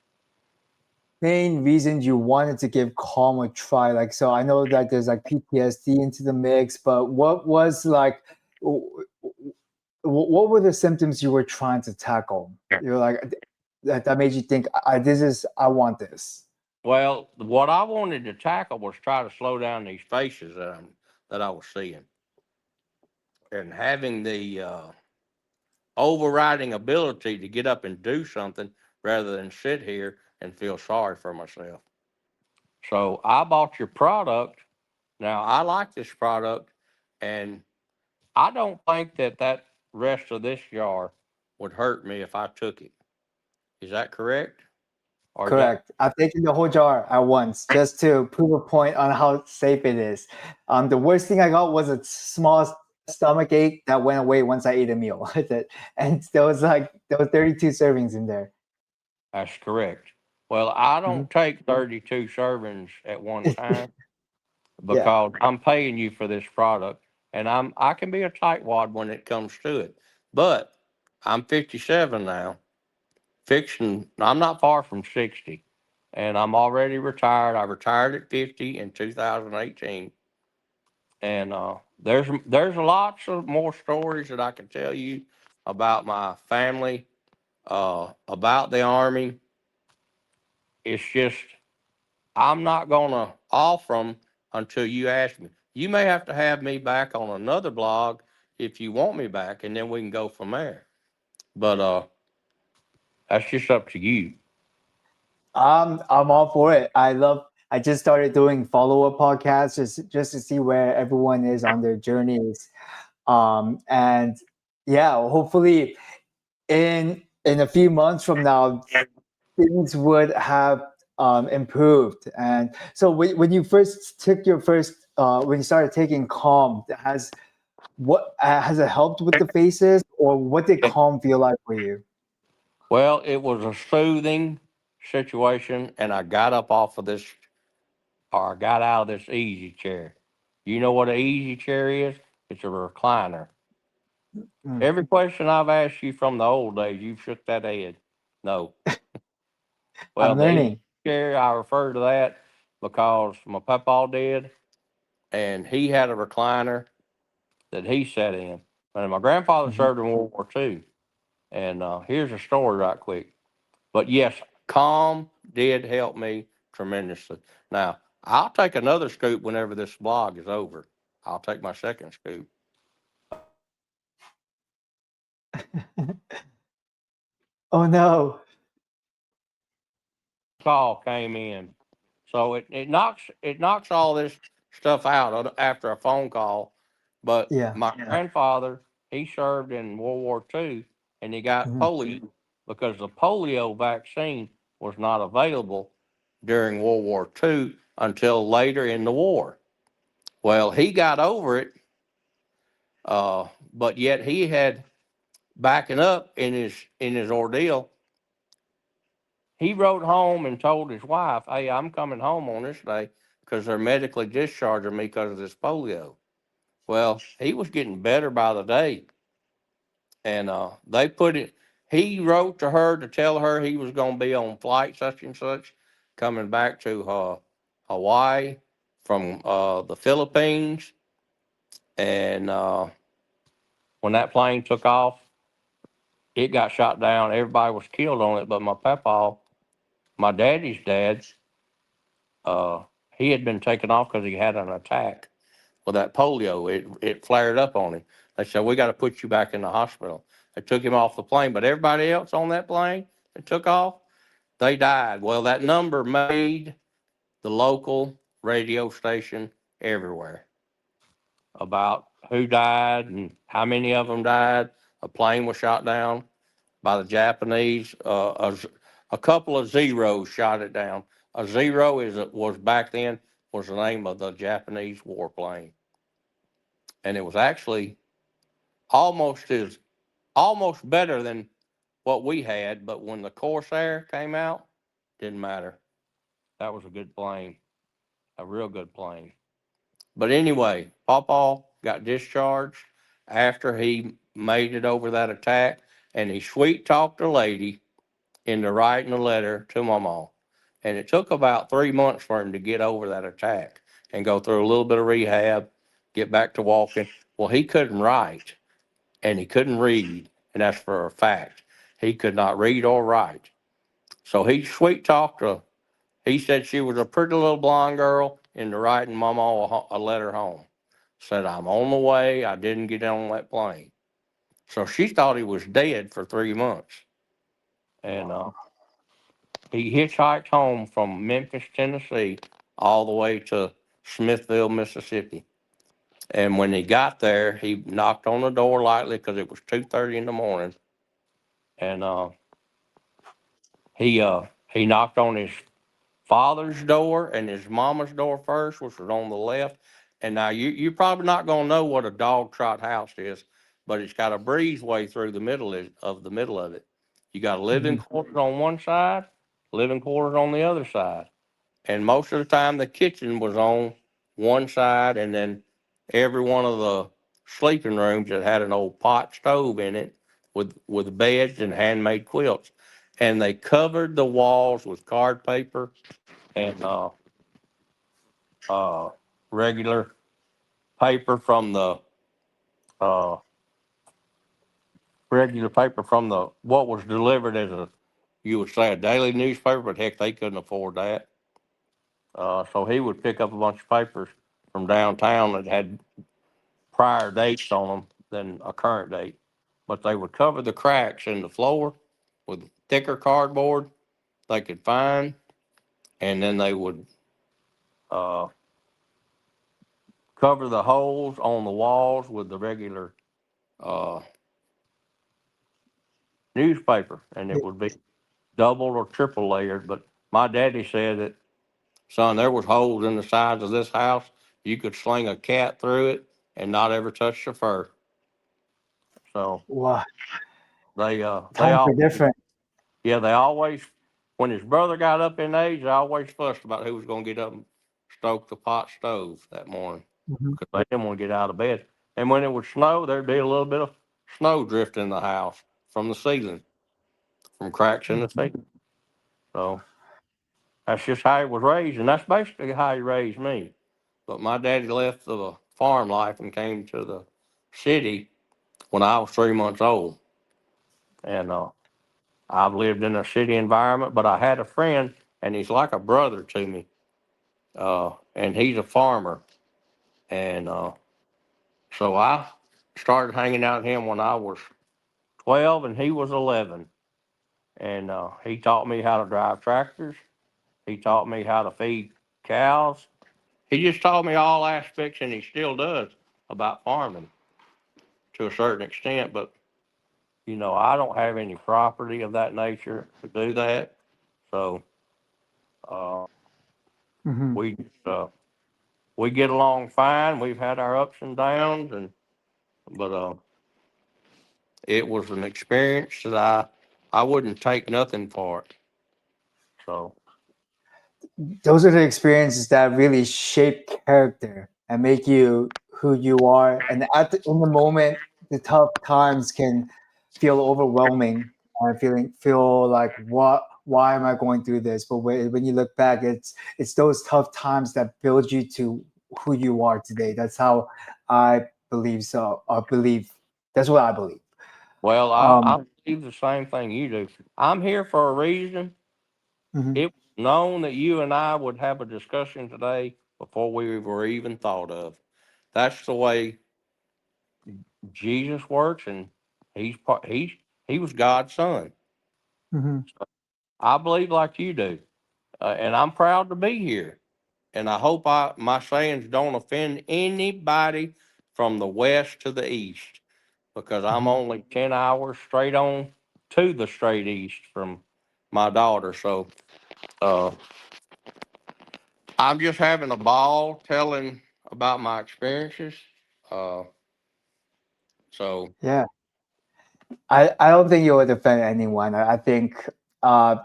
main reason you wanted to give Calm a try? Like, so I know that there's like PTSD into the mix, but what was like, what were the symptoms you were trying to tackle? You're like that made you think, I want this. Well, what I wanted to tackle was try to slow down these faces that I was seeing, and having the overriding ability to get up and do something rather than sit here and feel sorry for myself. So I bought your product. Now I like this product, and I don't think that rest of this jar would hurt me if I took it. Is that correct? Or is that Correct. I've taken the whole jar at once just to prove a point on how safe it is. The worst thing I got was a small stomach ache that went away once I ate a meal with it, and there was 32 servings in there. that's correct? Well, I Mhm. don't take 32 servings at one time Yeah, because I'm paying you for this product, and I can be a tightwad when it comes to it. But I'm 57 now, fixing. I'm not far from 60, and I'm already retired. I retired at 50 in 2018, and there's lots of more stories that I can tell you about my family, about the army. It's just I'm not gonna offer them until you ask me. You may have to have me back on another blog if you want me back, and then we can go from there. But that's just up to you. I'm all for it. I just started doing follow up podcasts just to see where everyone is on their journeys. And yeah, hopefully in a few months from now, things would have improved. And so when you first took your first, when you started taking Calm, has it helped with the faces, or what did Calm feel like for you? Well, it was a soothing situation, and I got up off of this, or I got out of this easy chair. You know what an easy chair is? It's a recliner. Mm, Every question I've asked you from the old days, you've shook that head. No. Well, I'm the easy learning. chair, I refer to that because my papa did, and he had a recliner that he sat in. And my grandfather Mhm. served in World War II. And here's a story right quick. But yes, Calm did help me tremendously. Now, I'll take another scoop whenever this blog is over. I'll take my second scoop. Oh no. Call came in. So it knocks all this stuff out after a phone call. But Yeah. my grandfather, he served in World War II, and he got Mhm. polio because the polio vaccine was not available during World War II until later in the war. Well, he got over it, but yet he had backing up in his ordeal. He wrote home and told his wife, "Hey, I'm coming home on this day because they're medically discharging me because of this polio." Well, he was getting better by the day, and they put it. He wrote to her to tell her he was going to be on flight such and such, coming back to Hawaii from the Philippines. And when that plane took off, it got shot down. Everybody was killed on it, but my papa, my daddy's dad, uh, he had been taken off because he had an attack with that polio. It flared up on him. They said, we got to put you back in the hospital. They took him off the plane, but everybody else on that plane that took off, they died. Well, that number made the local radio station everywhere about who died and how many of them died. A plane was shot down by the Japanese. A couple of zeros shot it down. A zero was back then was the name of the Japanese warplane, and it was actually almost as almost better than what we had. But when the Corsair came out, didn't matter. That was a good plane, a real good plane. But anyway, Pawpaw got discharged after he made it over that attack, and he sweet talked a lady into writing a letter to my mom. And it took about 3 months for him to get over that attack and go through a little bit of rehab, get back to walking. Well, he couldn't write and he couldn't read, and that's for a fact. He could not read or write. So he sweet talked her. He said she was a pretty little blonde girl into writing Mama a letter home. Said, I'm on the way. I didn't get on that plane. So she thought he was dead for 3 months. And he hitchhiked home from Memphis, Tennessee, all the way to Smithville, Mississippi. And when he got there, he knocked on the door lightly because it was 2:30 in the morning. And he knocked on his father's door and his mama's door first, which was on the left. And now you're probably not going to know what a dog trot house is, but it's got a breezeway through the middle of it. You got living Mhm. quarters on one side, living quarters on the other side. And most of the time, the kitchen was on one side, and then every one of the sleeping rooms that had an old pot stove in it with beds and handmade quilts. And they covered the walls with card paper and uh, regular paper from the uh, what was delivered as you would say a daily newspaper, but heck, they couldn't afford that. So he would pick up a bunch of papers from downtown that had prior dates on them than a current date. But they would cover the cracks in the floor with thicker cardboard they could find, and then they would uh, cover the holes on the walls with the regular uh, newspaper, and it would be double or triple layered. But my daddy said that, son, there was holes in the sides of this house. You could sling a cat through it and not ever touch the fur. So Wow, they times are all different. yeah, they always, when his brother got up in age, they always fussed about who was going to get up and stoke the pot stove that morning Mhm. because they didn't want to get out of bed. And when it would snow, there'd be a little bit of snow drift in the house from the ceiling, from cracks in the ceiling. So that's just how he was raised, and that's basically how he raised me. But my daddy left the farm life and came to the city when I was 3 months old. And I've lived in a city environment, but I had a friend, and he's like a brother to me. And he's a farmer. And so I started hanging out with him when I was 12 and he was 11. And he taught me how to drive tractors. He taught me how to feed cows. He just taught me all aspects, and he still does, about farming to a certain extent. But, I don't have any property of that nature to do that. So uh, Mhm. we we get along fine. We've had our ups and downs, but it was an experience that I wouldn't take nothing for it. So Those are the experiences that really shape character and make you who you are. And in the moment, the tough times can feel overwhelming. and feel like why am I going through this? But when you look back, it's those tough times that build you to who you are today. That's how I believe. So I believe that's what I believe. Well, I Um, believe the same thing you do. I'm here for a reason. mhm. It was known that you and I would have a discussion today before we were even thought of. That's the way Jesus works, and he was God's son. Mhm. I believe like you do, and I'm proud to be here. And I hope my sayings don't offend anybody from the west to the east, because I'm Mhm. only 10 hours straight on to the straight east from my daughter. So uh, I'm just having a ball telling about my experiences. Uh, so Yeah, I don't think you would offend anyone. I think, uh,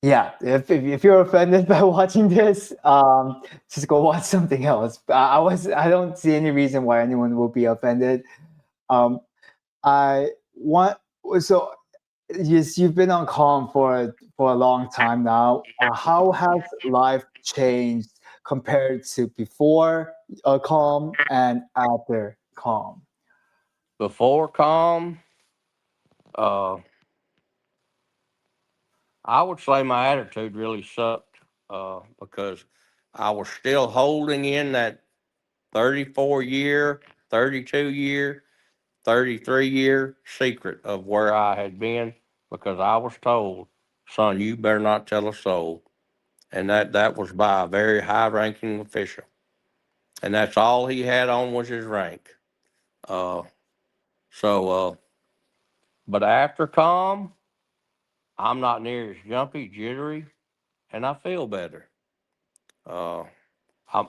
yeah, if you're offended by watching this, just go watch something else. I don't see any reason why anyone will be offended. Um, I want so yes, you've been on Calm for a long time now. How has life changed compared to before Calm and after Calm? before calm, uh, I would say my attitude really sucked because I was still holding in that 34-year, 32-year, 33-year secret of where I had been, because I was told, son, you better not tell a soul. And that was by a very high ranking official. And that's all he had on was his rank. Uh, so, but after calm, I'm not near as jumpy, jittery, and I feel better. Uh,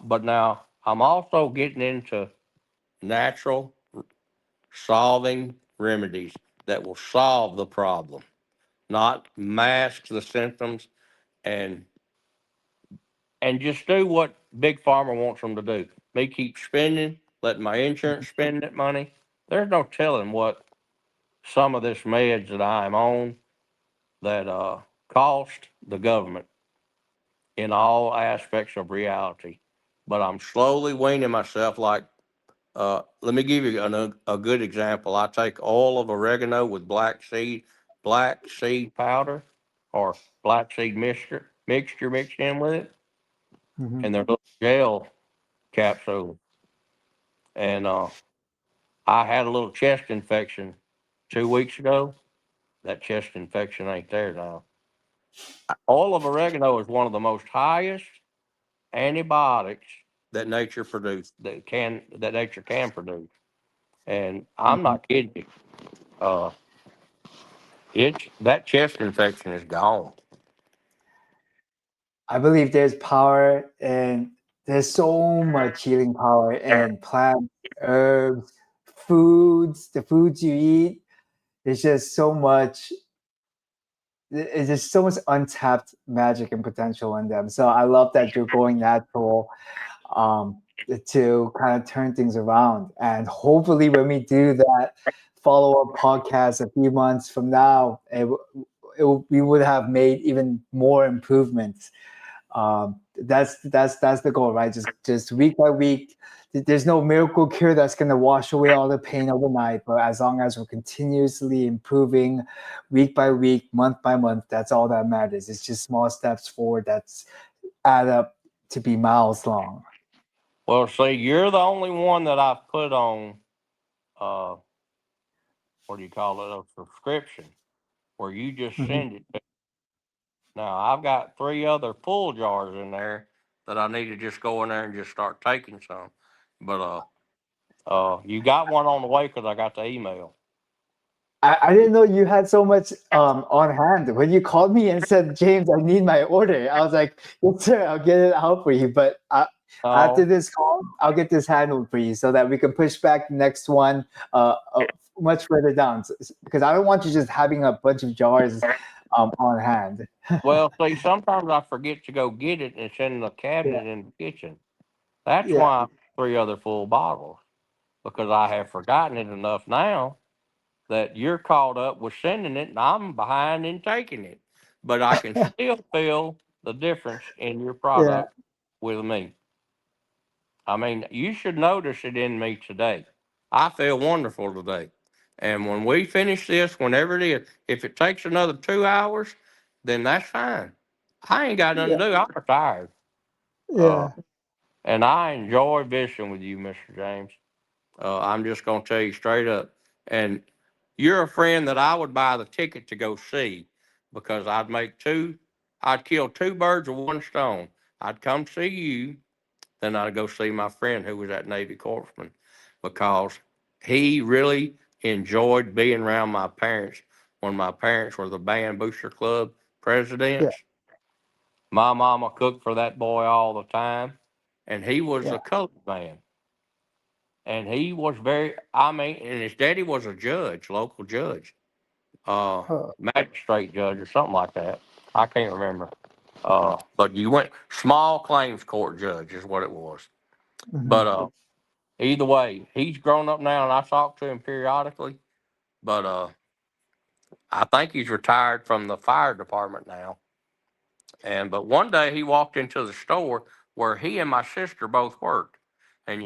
but now I'm also getting into natural solving remedies that will solve the problem, not mask the symptoms, and just do what big pharma wants them to do. Me keep spending, letting my insurance spend that money. There's no telling what some of this meds that I'm on that cost the government in all aspects of reality. But I'm slowly weaning myself. Like, let me give you a good example. I take oil of oregano with black seed powder, or black seed mixture mixed in with it, Mhm. and they're little gel capsules. And I had a little chest infection 2 weeks ago. That chest infection ain't there now. Oil of oregano is one of the most highest antibiotics that nature can produce. And I'm Mhm. not kidding you. Uh, that chest infection is gone. I believe there's power and there's so much healing power in plants, herbs, foods, the foods you eat. There's just so much. It's just so much untapped magic and potential in them. So I love that you're going natural, um, to kind of turn things around. And hopefully, when we do that follow up podcast a few months from now, we would have made even more improvements. That's the goal, right? Just week by week. There's no miracle cure that's going to wash away all the pain overnight, but as long as we're continuously improving week by week, month by month, that's all that matters. It's just small steps forward that's add up to be miles long. Well, see, you're the only one that I've put on, uh, what do you call it, a subscription, where you just Mhm. send it to. Now, I've got 3 other full jars in there that I need to just go in there and just start taking some. But you got one on the way because I got the email. I didn't know you had so much on hand. When you called me and said, James, I need my order, I was like, yes, sir, I'll get it out for you. But after Oh, this call, I'll get this handled for you so that we can push back the next one much further down. Because I don't want you just having a bunch of jars on hand. well, see, sometimes I forget to go get it, and it's in the Yeah, cabinet in the kitchen. That's yeah. why 3 other full bottles, because I have forgotten it enough now that you're caught up with sending it and I'm behind in taking it. But I can still feel the difference in your Yeah. product with me. I mean, you should notice it in me today. I feel wonderful today. And when we finish this, whenever it is, if it takes another 2 hours, then that's fine. I ain't got nothing Yeah. to do. I'm retired. Uh, Yeah. and I enjoy visiting with you, Mr. James. I'm just going to tell you straight up. And you're a friend that I would buy the ticket to go see because I'd kill two birds with one stone. I'd come see you, then I'd go see my friend who was that Navy corpsman because he really enjoyed being around my parents when my parents were the band booster club Yeah. presidents. My mama cooked for that boy all the time, and he was Yeah. a colored man. And he was I mean, and his daddy was a judge, local judge, Huh. magistrate judge or something like that. I can't remember. But you went small claims court judge is what it was. Hmm. But either way, he's grown up now, and I talk to him periodically. But I think he's retired from the fire department now. But one day he walked into the store where he and my sister both worked. And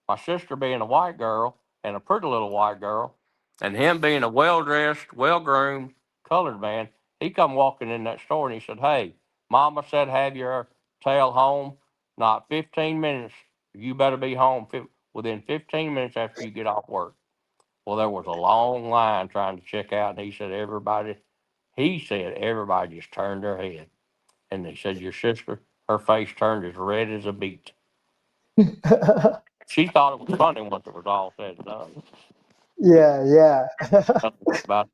my sister being a white girl and a pretty little white girl, and him being a well dressed, well groomed colored man, he come walking in that store and he said, "Hey, Mama said have your tail home. Not 15 minutes. You better be home within 15 minutes after you get off work." Well, there was a long line trying to check out, and he said everybody just turned their head. And they said, "Your sister, her face turned as red as a beet." She thought it was funny once it was all said and done. Yeah. Yeah. About,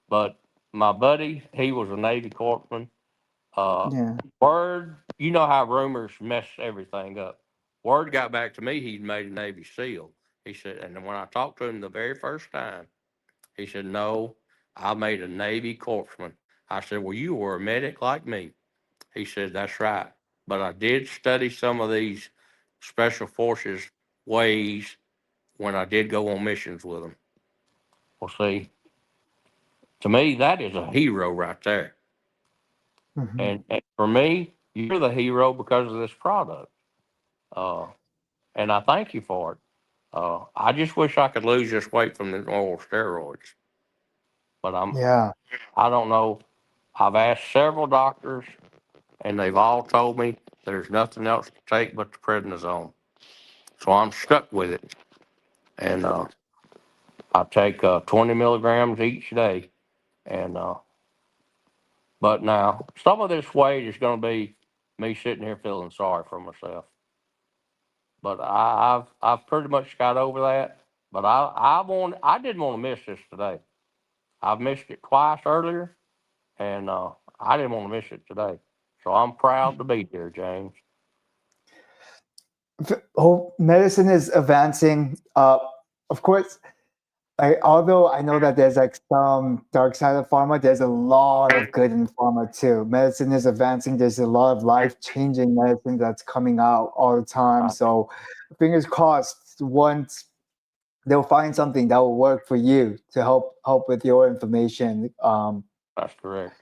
but my buddy, he was a Navy corpsman. Uh, Yeah. word, you know how rumors mess everything up. Word got back to me he'd made a Navy SEAL. He said, and when I talked to him the very first time, he said, "No, I made a Navy corpsman." I said, "Well, you were a medic like me." He said, "That's right. But I did study some of these special forces ways when I did go on missions with them." Well, see, to me, that is a hero right there. Hmm. And for me, you're the hero because of this product. Uh, and I thank you for it. I just wish I could lose this weight from the oral steroids, but Yeah. I don't know. I've asked several doctors, and they've all told me there's nothing else to take but the prednisone. So I'm stuck with it. And I take 20 milligrams each day. And but now some of this weight is going to be me sitting here feeling sorry for myself. But I've pretty much got over that. But I didn't want to miss this today. I've missed it twice earlier, and I didn't want to miss it today. So I'm proud to be here, James. Oh, medicine is advancing. Of course, although I know that there's like some dark side of pharma, there's a lot of good in pharma too. Medicine is advancing. There's a lot of life-changing medicine that's coming out all the time. Uh, So, fingers crossed. Once they'll find something that will work for you to help with your information. that's correct.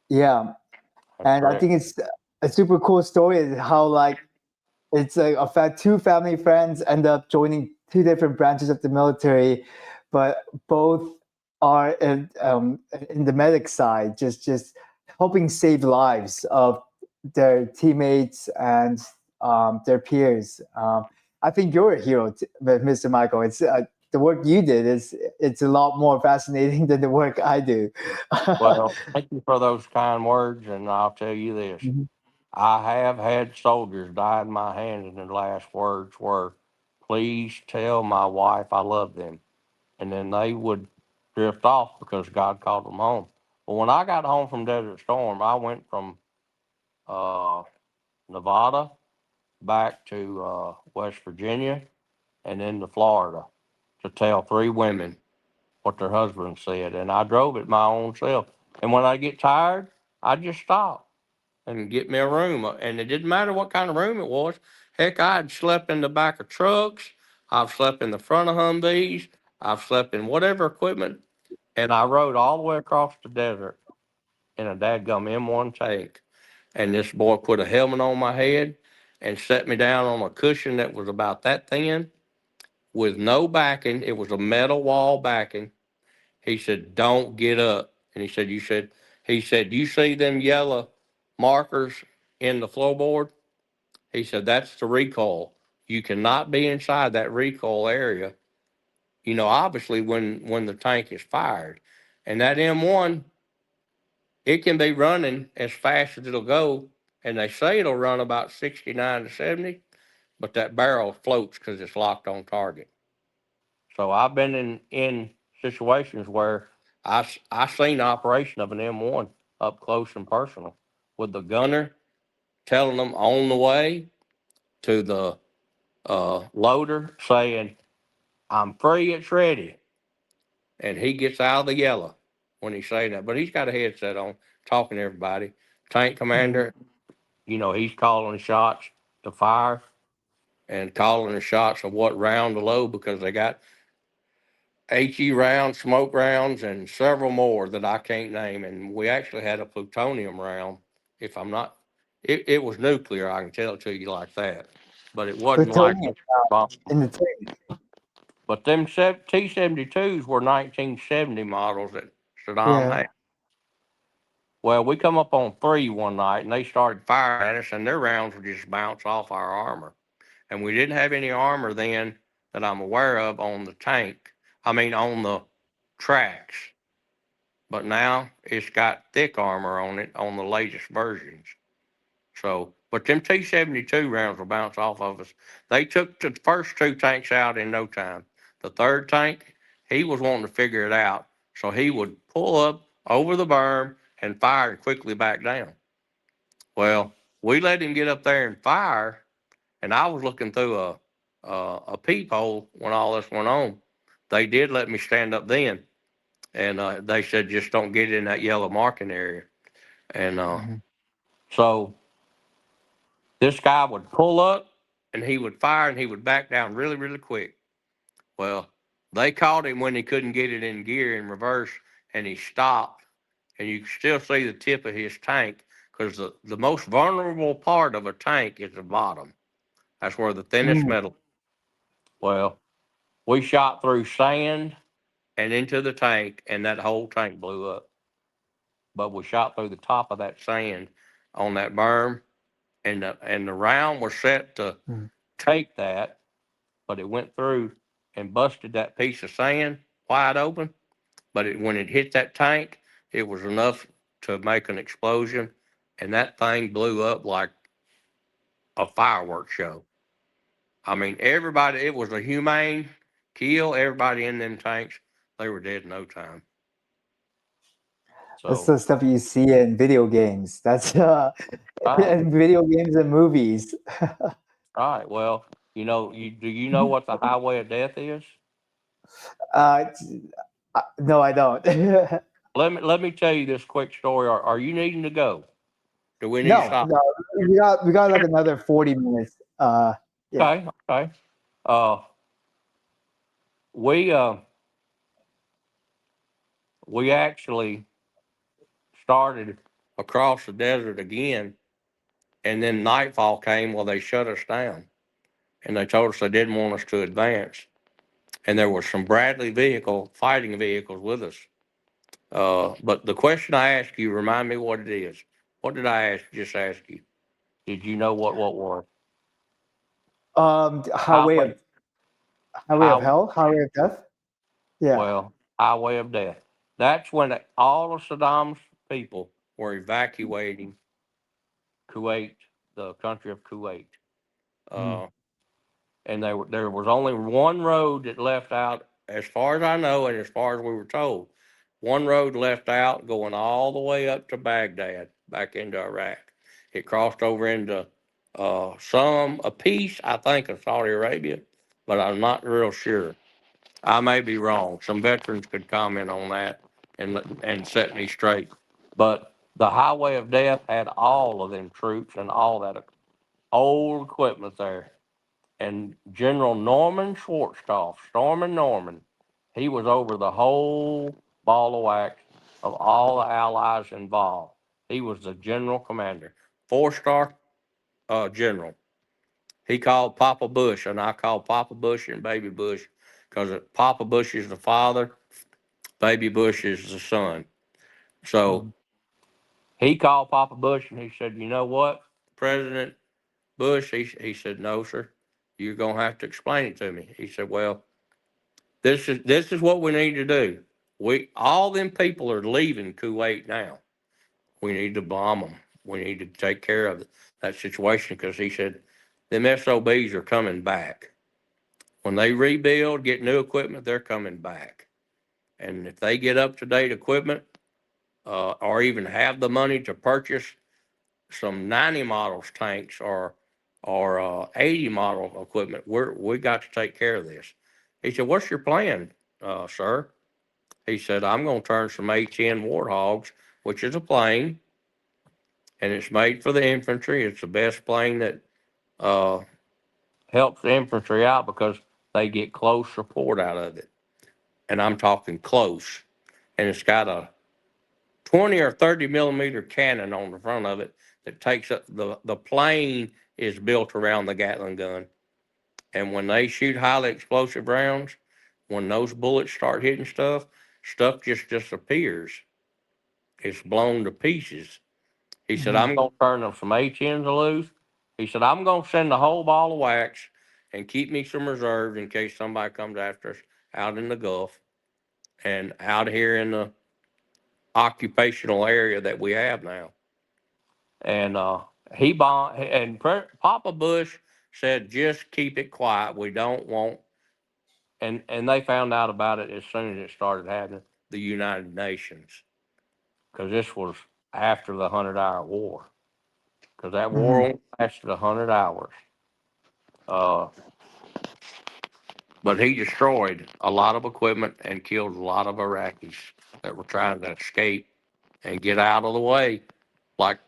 Yeah, That's and I correct. think it's a super cool story is how like it's like a fact two family friends end up joining two different branches of the military, but both are in the medic side, just helping save lives of their teammates and their peers. I think you're a hero, Mr. Michael. It's the work you did is it's a lot more fascinating than the work I do. Well, thank you for those kind words, and I'll tell you this. Mhm. I have had soldiers die in my hand, and their last words were, "Please tell my wife I love them." And then they would drift off because God called them home. Well, when I got home from Desert Storm, I went from uh, Nevada back to West Virginia and then to Florida to tell three women what their husbands said. And I drove it my own self. And when I get tired, I just stop and get me a room. And it didn't matter what kind of room it was. Heck, I had slept in the back of trucks. I've slept in the front of Humvees. I've slept in whatever equipment, and I rode all the way across the desert in a dadgum M1 tank. And this boy put a helmet on my head and set me down on a cushion that was about that thin with no backing. It was a metal wall backing. He said, "Don't get up." And he said, "You see them yellow markers in the floorboard?" He said, "That's the recoil. You cannot be inside that recoil area. Obviously when the tank is fired, and that M1, it can be running as fast as it'll go, and they say it'll run about 69 to 70, but that barrel floats because it's locked on target." So I've been in situations where I seen the operation of an M1 up close and personal, with the gunner telling them on the way to the loader saying, "I'm free, it's ready." And he gets out of the yellow when he's saying that. But he's got a headset on, talking to everybody. Tank Mhm. commander, he's calling the shots to fire and calling the shots of what round to load, because they got HE rounds, smoke rounds, and several more that I can't name. And we actually had a plutonium round. If I'm not, it was nuclear. I can tell it to you like that, but it wasn't like Plutonium it was bomb. in the tank. But them T-72s were 1970 models that Saddam Yeah. had. Well, we come up on three one night, and they started firing at us, and their rounds would just bounce off our armor. And we didn't have any armor then that I'm aware of on the tank. I mean, on the tracks. But now it's got thick armor on it on the latest versions. So, but them T-72 rounds will bounce off of us. They took the first two tanks out in no time. The third tank, he was wanting to figure it out, so he would pull up over the berm and fire and quickly back down. Well, we let him get up there and fire, and I was looking through a peephole when all this went on. They did let me stand up then, and they said just don't get in that yellow marking area. And Mhm. so this guy would pull up and he would fire and he would back down really, really quick. Well, they caught him when he couldn't get it in gear in reverse, and he stopped. And you can still see the tip of his tank, because the most vulnerable part of a tank is the bottom. That's where the thinnest Mm. metal. Well, we shot through sand and into the tank, and that whole tank blew up. But we shot through the top of that sand on that berm, and the round was set to Mm. take that, but it went through and busted that piece of sand wide open. But when it hit that tank, it was enough to make an explosion, and that thing blew up like a fireworks show. I mean, everybody, it was a humane kill. Everybody in them tanks, they were dead in no time. That's So, the stuff you see in video games. That's right, in video games and movies. right. Well, do you know what the highway of death is? uh, no, I don't. Let me tell you this quick story. Are you needing to go? Do we need to No, stop? no, we got like another 40 minutes. Yeah. Okay, okay. Uh, we uh, we actually started across the desert again, and then nightfall came. Well, they shut us down, and they told us they didn't want us to advance. And there were some Bradley fighting vehicles with us. But the question I asked you, remind me what it is. What did I just ask you? Did you know what were Highway highway of Highway of highway? Hell, Highway of Death. Yeah. Well, highway of death. That's when all of Saddam's people were evacuating Kuwait, the country of Kuwait. Mm. Uh, and there was only one road that left out, as far as I know, and as far as we were told. One road left out going all the way up to Baghdad, back into Iraq. It crossed over into a piece, I think, of Saudi Arabia, but I'm not real sure. I may be wrong. Some veterans could comment on that and set me straight. But the Highway of Death had all of them troops and all that old equipment there. And General Norman Schwarzkopf, Stormin' Norman, He was over the whole ball of wax of all the allies involved. He was the general commander, 4-star general. He called Papa Bush, and I call Papa Bush and Baby Bush because Papa Bush is the father, Baby Bush is the son. So he called Papa Bush and he said, "You know what, President Bush?" He said, "No, sir. You're gonna have to explain it to me." He said, "Well, this is what we need to do. We all them people are leaving Kuwait now. We need to bomb them. We need to take care of that situation," because he said them SOBs are coming back. When they rebuild, get new equipment, they're coming back. And if they get up to date equipment, or even have the money to purchase some 90 models tanks or 80 model equipment, we got to take care of this. He said, "What's your plan, sir?" He said, "I'm going to turn some A-10 Warthogs, which is a plane, and it's made for the infantry. It's the best plane that uh, helps the infantry out because they get close support out of it. And I'm talking close. And it's got a 20 or 30 millimeter cannon on the front of it that takes up the plane is built around the Gatling gun. And when they shoot highly explosive rounds, when those bullets start hitting stuff just disappears. It's blown to pieces." He said, "I'm going to turn them some A-10s loose." He said, "I'm going to send a whole ball of wax and keep me some reserves in case somebody comes after us out in the Gulf and out here in the occupational area that we have now." And he bought, and Papa Bush said, "Just keep it quiet. We don't want," and they found out about it as soon as it started happening, the United Nations, because this was after the 100-hour war, because that war only lasted 100 hours. Uh, but he destroyed a lot of equipment and killed a lot of Iraqis that were trying to escape and get out of the way, like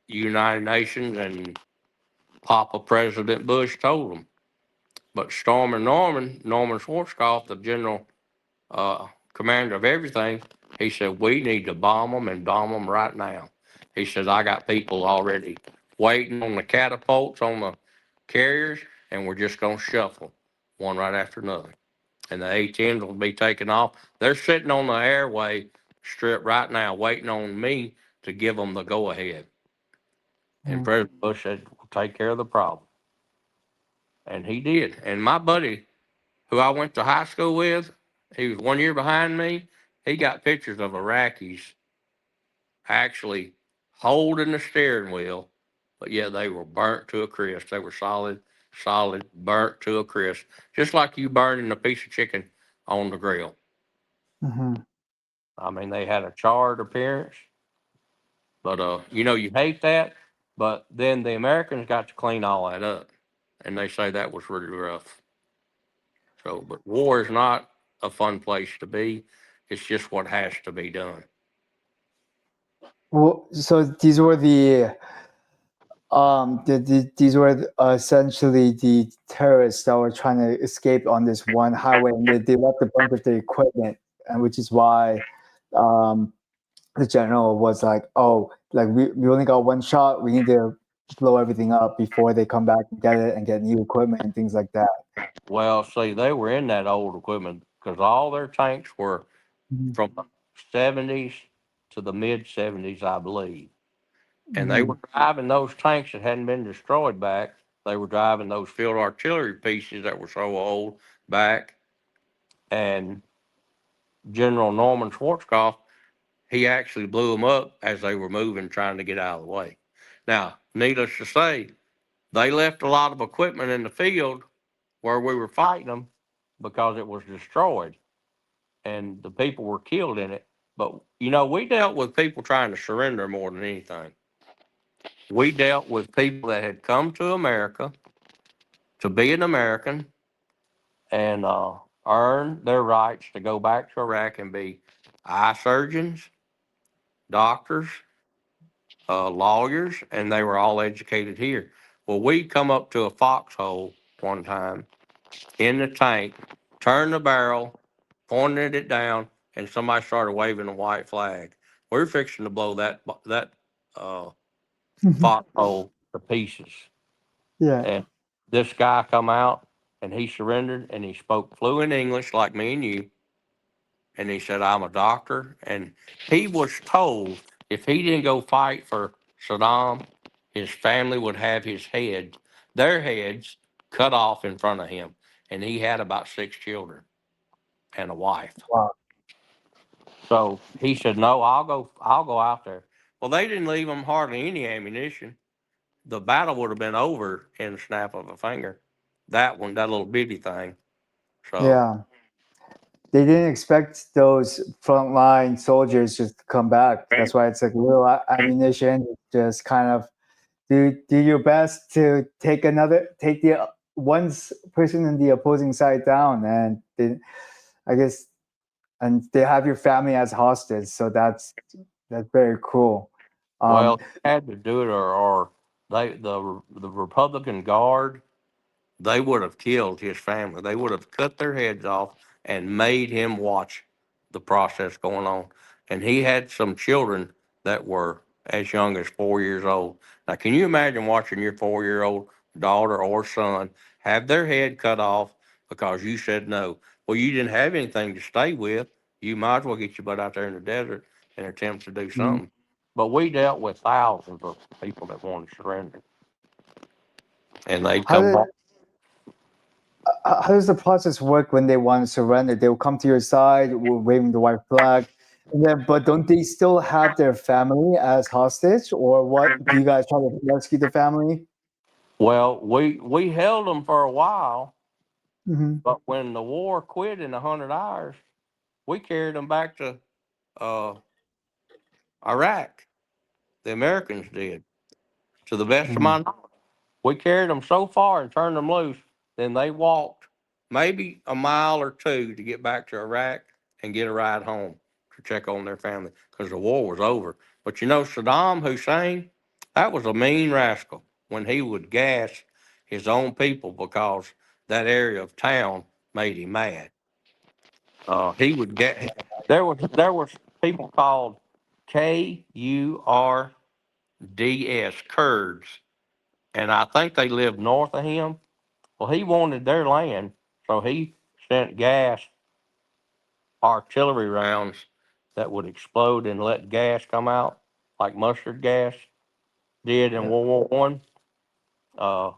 United Nations and Papa President Bush told them. But Norman Schwarzkopf, the general commander of everything, he said, "We need to bomb them and bomb them right now." He says, "I got people already waiting on the catapults on the carriers, and we're just going to shuffle one right after another. And the A-10s will be taken off. They're sitting on the airway strip right now, waiting on me to give them the go-ahead." And President Bush said, "We'll take care of the problem." And he did. And my buddy, who I went to high school with, he was 1 year behind me. He got pictures of Iraqis actually holding the steering wheel, but yeah, they were burnt to a crisp. They were solid, burnt to a crisp, just like you burning a piece of chicken on the grill. I mean, they had a charred appearance, but you hate that. But then the Americans got to clean all that up, and they say that was really rough. So, but war is not a fun place to be. It's just what has to be done. Well, so these were essentially the terrorists that were trying to escape on this one highway, and they left a bunch of their equipment, and which is why um, the general was like, "Oh, like we only got one shot. We need to blow everything up before they come back and get it and get new equipment and things like that." Well, see, they were in that old equipment because all their tanks were from the 70s to the mid 70s, I believe. And they were driving those tanks that hadn't been destroyed back. They were driving those field artillery pieces that were so old back. And General Norman Schwarzkopf, he actually blew them up as they were moving, trying to get out of the way. Now, needless to say, they left a lot of equipment in the field where we were fighting them because it was destroyed and the people were killed in it. But, we dealt with people trying to surrender more than anything. We dealt with people that had come to America to be an American and earn their rights to go back to Iraq and be eye surgeons, doctors, lawyers, and they were all educated here. Well, we come up to a foxhole one time in the tank, turn the barrel, pointed it down, and somebody started waving a white flag. We're fixing to blow that uh, foxhole to pieces. Yeah. And this guy come out and he surrendered and he spoke fluent English like me and you. And he said, I'm a doctor. And he was told if he didn't go fight for Saddam, his family would have their heads cut off in front of him. And he had about 6 children and a wife. Wow. So he said, no, I'll go out there. Well, they didn't leave him hardly any ammunition. The battle would have been over in the snap of a finger. That one, that little bitty thing. So, Yeah. They didn't expect those frontline soldiers just to come back. That's why it's like little ammunition. Just kind of do your best to take the one person in the opposing side down, and I guess, and they have your family as hostage. So that's very cool. Um, well, they had to do it, or the Republican Guard, they would have killed his family. They would have cut their heads off and made him watch the process going on. And he had some children that were as young as 4 years old. Now, can you imagine watching your 4 year old daughter or son have their head cut off because you said no? Well, you didn't have anything to stay with. You might as well get your butt out there in the desert and attempt to do something. But we dealt with thousands of people that wanted to surrender, and they'd how come did back. how does the process work when they want to surrender? They will come to your side, waving the white flag, and then, but don't they still have their family as hostage, or what? Do you guys try to rescue the family? Well, we held them for a while, Hmm. but when the war quit in 100 hours, we carried them back to uh, Iraq. The Americans did, to the best of Hmm. my knowledge. We carried them so far and turned them loose, then they walked maybe a mile or two to get back to Iraq and get a ride home to check on their family because the war was over. But you know, Saddam Hussein, that was a mean rascal when he would gas his own people because that area of town made him mad. He would get there was people called KURDS, Kurds, and I think they lived north of him. Well, he wanted their land, so he sent gas artillery rounds that would explode and let gas come out, like mustard gas did in Yeah. World War I. Uh,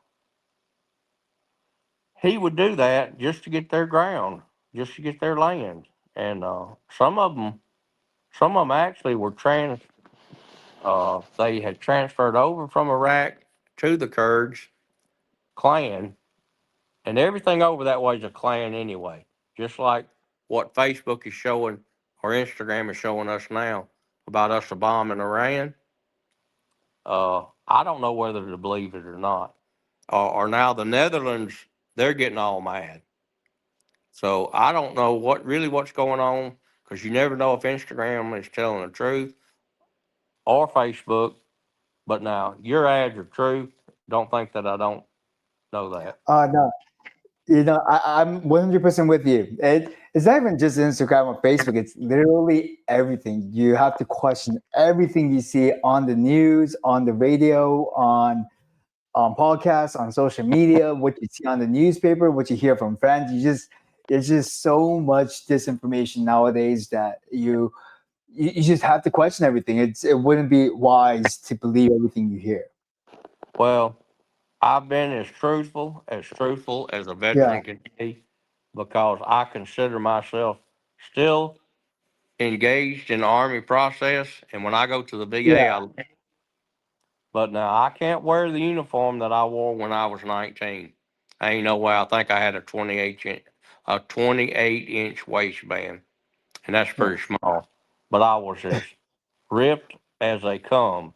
he would do that just to get their ground, just to get their land, and some of them actually were they had transferred over from Iraq to the Kurds clan, and everything over that way is a clan anyway. Just like what Facebook is showing or Instagram is showing us now about us bombing Iran. I don't know whether to believe it or not. Or now the Netherlands, they're getting all mad. So I don't know what's going on because you never know if Instagram is telling the truth or Facebook. But now your ads are true. Don't think that I don't know that. No, I'm 100% with you. It's not even just Instagram or Facebook. It's literally everything. You have to question everything you see on the news, on the radio, on podcasts, on social media, what you see on the newspaper, what you hear from friends. There's just so much disinformation nowadays that you just have to question everything. It wouldn't be wise to believe everything you hear. Well, I've been as truthful as a Yeah, veteran can be because I consider myself still engaged in the Army process. And when I go to the VA, yeah, but now I can't wear the uniform that I wore when I was 19. Ain't no way. I think I had a 28-inch waistband, and that's yeah, pretty small. But I was as ripped as they come.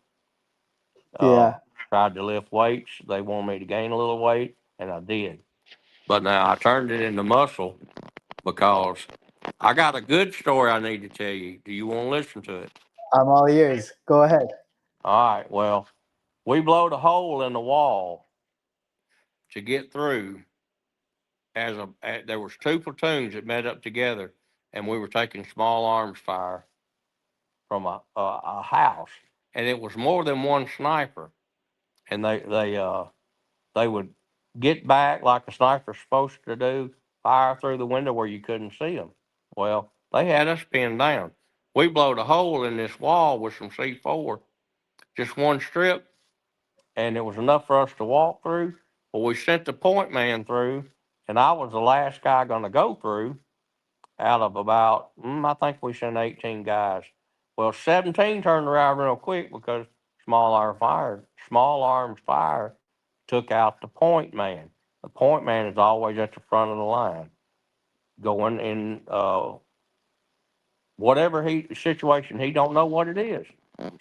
Uh, yeah. Tried to lift weights. They wanted me to gain a little weight, and I did. But now I turned it into muscle because I got a good story I need to tell you. Do you want to listen to it? I'm all ears. Go ahead. All right. Well, we blowed a hole in the wall to get through. There was two platoons that met up together, and we were taking small arms fire from a house, and it was more than one sniper, and they would get back like a sniper's supposed to do, fire through the window where you couldn't see them. Well, they had us pinned down. We blowed a hole in this wall with some C4, just one strip, and it was enough for us to walk through. Well, we sent the point man through, and I was the last guy going to go through out of about, I think we sent 18 guys. Well, 17 turned around real quick because small arms fire took out the point man. The point man is always at the front of the line, going in whatever situation, he don't know what it is.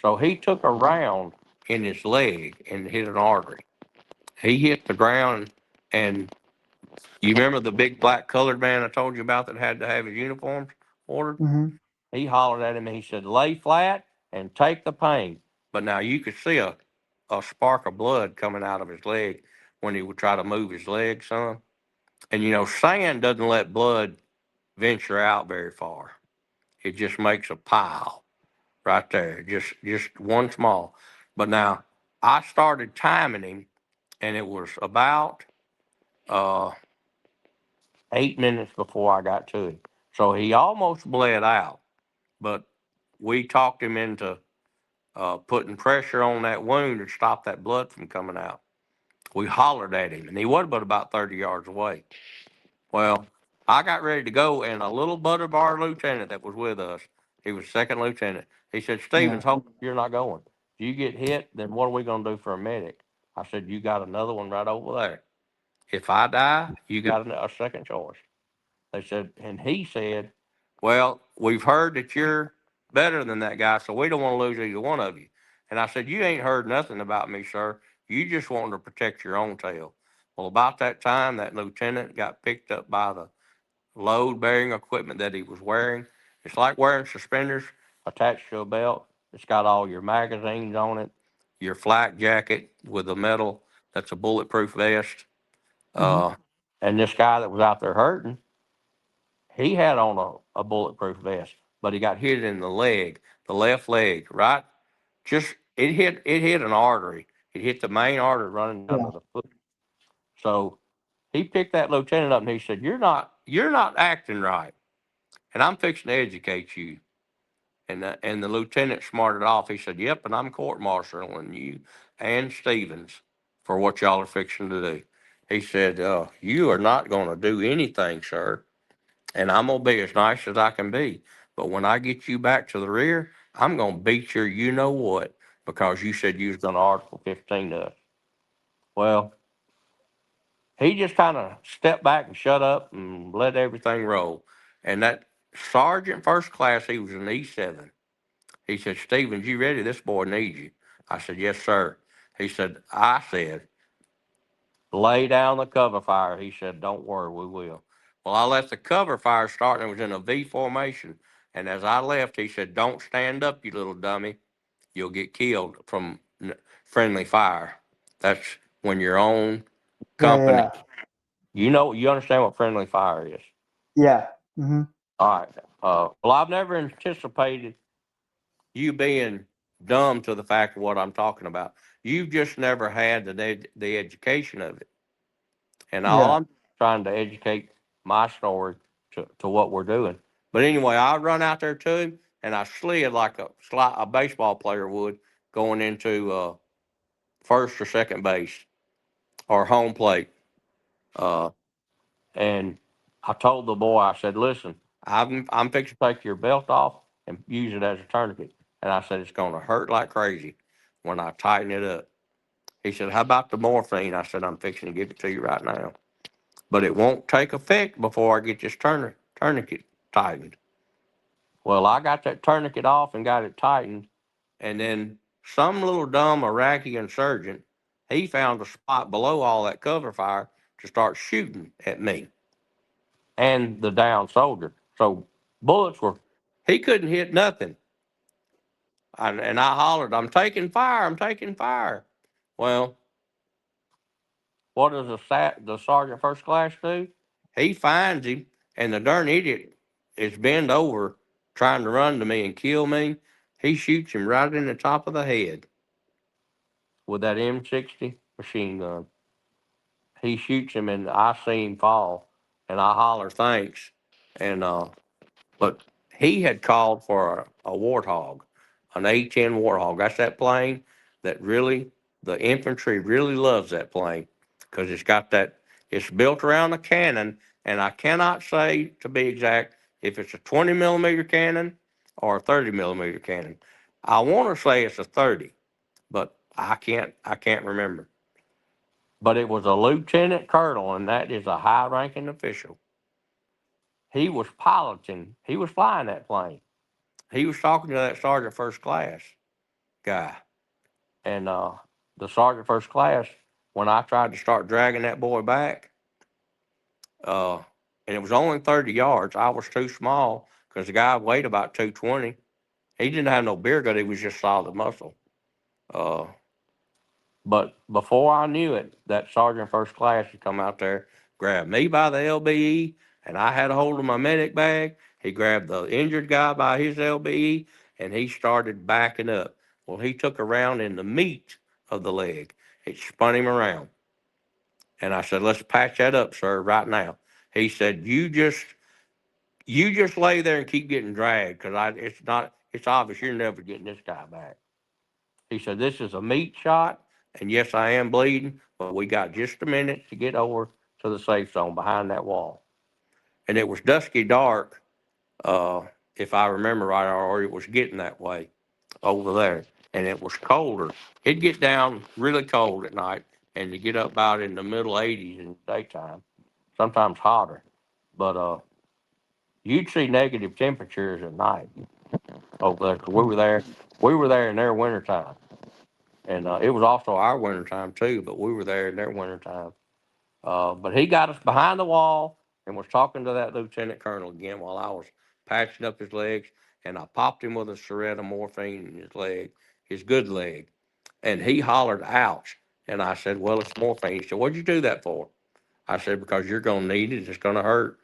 So he took a round in his leg and hit an artery. He hit the ground, and you remember the big black colored man I told you about that had to have his uniforms ordered? Mm-hmm. He hollered at him and he said, lay flat and take the pain. But now you could see a spark of blood coming out of his leg when he would try to move his leg some. And sand doesn't let blood venture out very far. It just makes a pile right there, just one small. But now I started timing him, and it was about uh, 8 minutes before I got to him. So he almost bled out, but we talked him into putting pressure on that wound to stop that blood from coming out. We hollered at him, and he was but about 30 yards away. Well, I got ready to go, and a little butter bar lieutenant that was with us, he was second lieutenant, he said, Yeah. Stevens, hope you're not going. If you get hit, then what are we going to do for a medic? I said, you got another one right over there. If I die, you got a second choice. They said, and he said, well, we've heard that you're better than that guy, so we don't want to lose either one of you. And I said, you ain't heard nothing about me, sir. You just wanting to protect your own tail. Well, about that time, that lieutenant got picked up by the load bearing equipment that he was wearing. It's like wearing suspenders attached to a belt. It's got all your magazines on it, your flak jacket with a metal that's a bulletproof vest. Mm-hmm. Uh, and this guy that was out there hurting, he had on a bulletproof vest, but he got hit in the leg, the left leg, right? Just it hit an artery. It hit the main artery running down Yeah. to the foot. So he picked that lieutenant up and he said, "You're not acting right, and I'm fixing to educate you." And the lieutenant smarted off. He said, "Yep, and I'm court-martialing you and Stevens for what y'all are fixing to do." He said, "You are not going to do anything, sir, and I'm gonna be as nice as I can be. But when I get you back to the rear, I'm gonna beat your you know what because you said you was gonna Article 15 us." Well, he just kind of stepped back and shut up and let everything roll. And that sergeant first class, he was an E7. He said, "Stevens, you ready? This boy needs you." I said, "Yes, sir." I said, lay down the cover fire. He said, "Don't worry, we will." Well, I let the cover fire start and it was in a V formation. And as I left, he said, "Don't stand up, you little dummy. You'll get killed from friendly fire." That's when your own Yeah. company, Yeah. you understand what friendly fire is. Yeah. Mm-hmm. All right. Well, I've never anticipated you being dumb to the fact of what I'm talking about. You've just never had the education of it. And all Yeah. I'm trying to educate my story to what we're doing. But anyway, I run out there to him and I slid like a baseball player would going into first or second base or home plate. Uh, and I told the boy, I said, "Listen, I'm fixing to take your belt off and use it as a tourniquet." And I said, "It's going to hurt like crazy when I tighten it up." He said, "How about the morphine?" I said, "I'm fixing to give it to you right now, but it won't take effect before I get this tourniquet tightened." Well, I got that tourniquet off and got it tightened, and then some little dumb Iraqi insurgent, he found a spot below all that cover fire to start shooting at me and the down soldier. So bullets were, he couldn't hit nothing. And I hollered, "I'm taking fire, I'm taking fire." Well, what does the sergeant first class do? He finds him, and the darn idiot is bent over trying to run to me and kill me. He shoots him right in the top of the head with that M60 machine gun. He shoots him, and I see him fall, and I holler thanks. And but he had called for a Warthog, an A-10 Warthog. That's that plane that really the infantry really loves that plane because it's got that. It's built around a cannon, and I cannot say to be exact if it's a 20 millimeter cannon or a 30 millimeter cannon. I want to say it's a 30, but I can't remember. But it was a lieutenant colonel, and that is a high ranking official. He was piloting, he was flying that plane. He was talking to that sergeant first class guy. And the sergeant first class, when I tried to start dragging that boy back, uh, and it was only 30 yards, I was too small because the guy weighed about 220. He didn't have no beer gut, he was just solid muscle. Uh, But before I knew it, that sergeant first class had come out there, grabbed me by the LBE, and I had a hold of my medic bag. He grabbed the injured guy by his LBE, and he started backing up. Well, he took a round in the meat of the leg. It spun him around. And I said, let's patch that up, sir, right now. He said, you just lay there and keep getting dragged, because it's obvious you're never getting this guy back. He said, this is a meat shot, and yes, I am bleeding, but we got just a minute to get over to the safe zone behind that wall. And it was dusky dark, uh, if I remember right, or it was getting that way over there. And it was colder. It'd get down really cold at night, and to get up about in the middle 80s in the daytime, sometimes hotter. But you'd see negative temperatures at night over there, 'cause we were there in their wintertime. And it was also our winter time too, but we were there in their winter time. But he got us behind the wall and was talking to that lieutenant colonel again while I was patching up his legs, and I popped him with a syringe of morphine in his leg, his good leg, and he hollered, "Ouch!" And I said, "Well, it's morphine." He said, "What'd you do that for?" I said, "Because you're gonna need it. It's gonna hurt.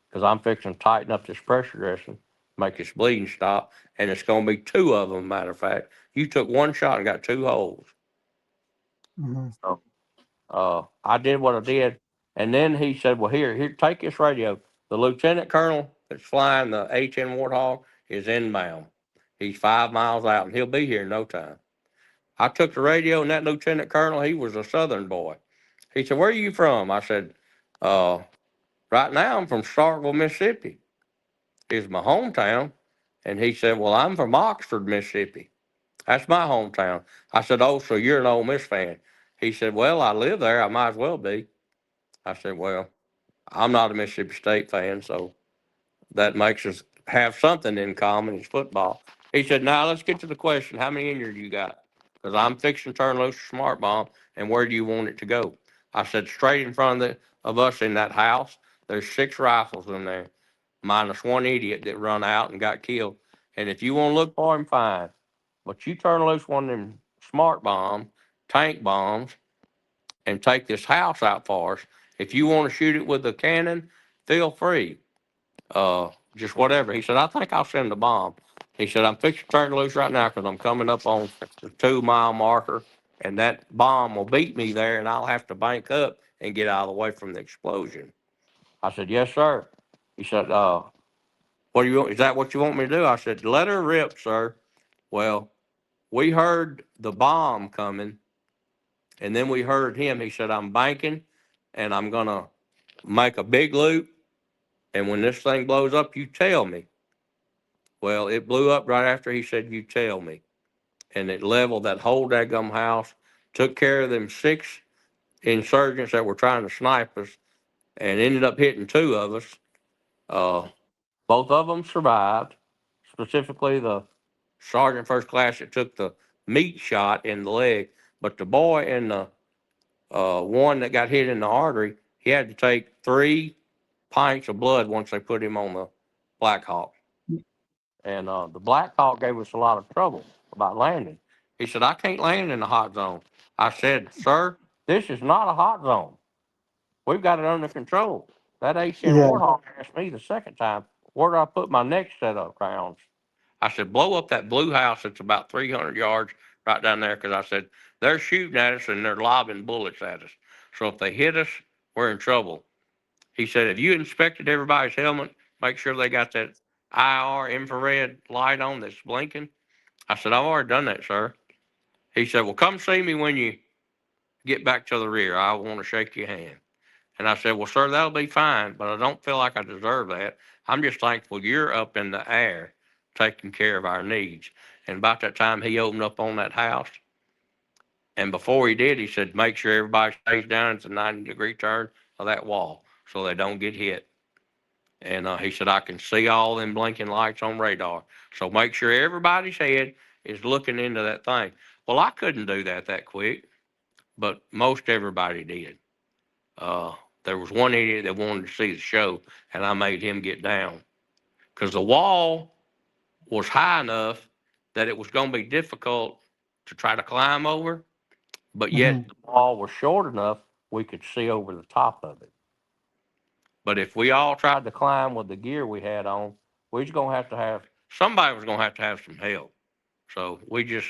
Because I'm fixing to tighten up this pressure dressing, make this bleeding stop, and it's gonna be two of them. Matter of fact, you took one shot and got two holes." Mm-hmm. So I did what I did. And then he said, well, here, take this radio. The lieutenant colonel that's flying the A-10 Warthog is inbound. He's 5 miles out, and he'll be here in no time. I took the radio, and that lieutenant colonel, he was a southern boy. He said, where are you from? I said, uh, right now I'm from Starkville, Mississippi. Is my hometown. And he said, well, I'm from Oxford, Mississippi. That's my hometown. I said, oh, so you're an Ole Miss fan. He said, well, I live there. I might as well be. I said, well, I'm not a Mississippi State fan, so that makes us have something in common. It's football. He said, now let's get to the question. How many injured you got? Because I'm fixing to turn loose a smart bomb, and where do you want it to go? I said, straight in front of us in that house. There's 6 rifles in there, minus one idiot that run out and got killed. And if you want to look for him, fine. But you turn loose one of them smart bombs, tank bombs, and take this house out for us. If you want to shoot it with a cannon, feel free. Just whatever. He said, I think I'll send a bomb. He said, I'm fixing to turn loose right now because I'm coming up on the 2 mile marker, and that bomb will beat me there, and I'll have to bank up and get out of the way from the explosion. I said, yes, sir. He said, what do you want? Is that what you want me to do? I said, let her rip, sir. Well, we heard the bomb coming, and then we heard him. He said, I'm banking, and I'm going to make a big loop. And when this thing blows up, you tell me. Well, it blew up right after he said, you tell me. And it leveled that whole daggum house, took care of them 6 insurgents that were trying to snipe us, and ended up hitting 2 of us. Uh, Both of them survived, specifically the sergeant first class that took the meat shot in the leg. But the boy in the one that got hit in the artery, he had to take 3 pints of blood once they put him on the Black Hawk. And the Black Hawk gave us a lot of trouble about landing. He said, I can't land in the hot zone. I said, sir, this is not a hot zone. We've got it under control. That A-10 Yeah. Warthog asked me the second time, where do I put my next set of rounds? I said, blow up that blue house that's about 300 yards right down there, because I said, they're shooting at us and they're lobbing bullets at us. So if they hit us, we're in trouble. He said, have you inspected everybody's helmet? Make sure they got that IR infrared light on that's blinking. I said, I've already done that, sir. He said, well, come see me when you get back to the rear. I want to shake your hand. And I said, well, sir, that'll be fine, but I don't feel like I deserve that. I'm just thankful you're up in the air taking care of our needs. And about that time, he opened up on that house. And before he did, he said, make sure everybody stays down at the 90-degree turn of that wall so they don't get hit. And he said, I can see all them blinking lights on radar. So make sure everybody's head is looking into that thing. Well, I couldn't do that quick, but most everybody did. Uh, there was one idiot that wanted to see the show, and I made him get down because the wall was high enough that it was going to be difficult to try to climb over, but yet Mhm. the wall was short enough we could see over the top of it. But if we all tried to climb with the gear we had on, we was going to have somebody was going to have some help. So we just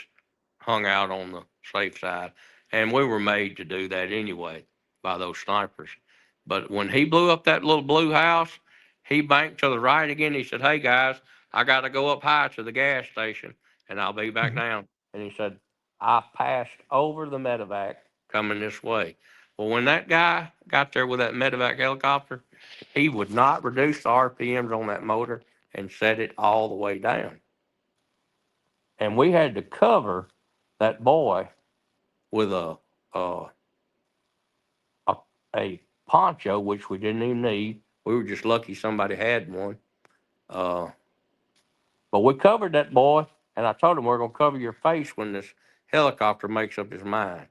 hung out on the safe side. And we were made to do that anyway by those snipers. But when he blew up that little blue house, he banked to the right again. He said, hey guys, I got to go up high to the gas station and I'll be back Mhm. down. And he said, I passed over the medevac coming this way. Well, when that guy got there with that medevac helicopter, he would not reduce the RPMs on that motor and set it all the way down. And we had to cover that boy with a, a, a poncho, which we didn't even need. We were just lucky somebody had one. Uh, but we covered that boy, and I told him we're going to cover your face when this helicopter makes up his mind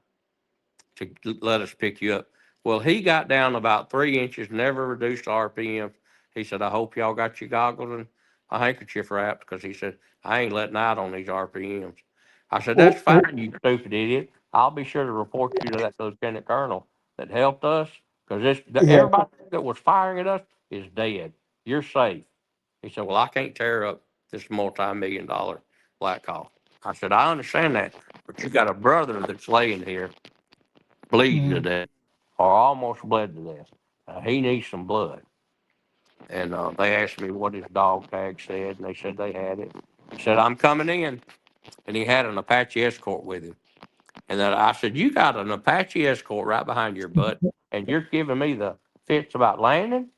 to let us pick you up. Well, he got down about 3 inches, never reduced the RPM. He said, I hope y'all got your goggles and a handkerchief wrapped, because he said, I ain't letting out on these RPMs. I said, that's Oh, fine, you stupid idiot. I'll be sure to report you to that lieutenant colonel that helped us, because yeah. everybody that was firing at us is dead. You're safe. He said, well, I can't tear up this multi-million-dollar Black Hawk. I said, I understand that, but you got a brother that's laying here bleeding to Mhm. death or almost bled to death. He needs some blood. And they asked me what his dog tag said, and they said they had it. He said, I'm coming in. And he had an Apache escort with him. And then I said, you got an Apache escort right behind your butt, and you're giving me the fits about landing?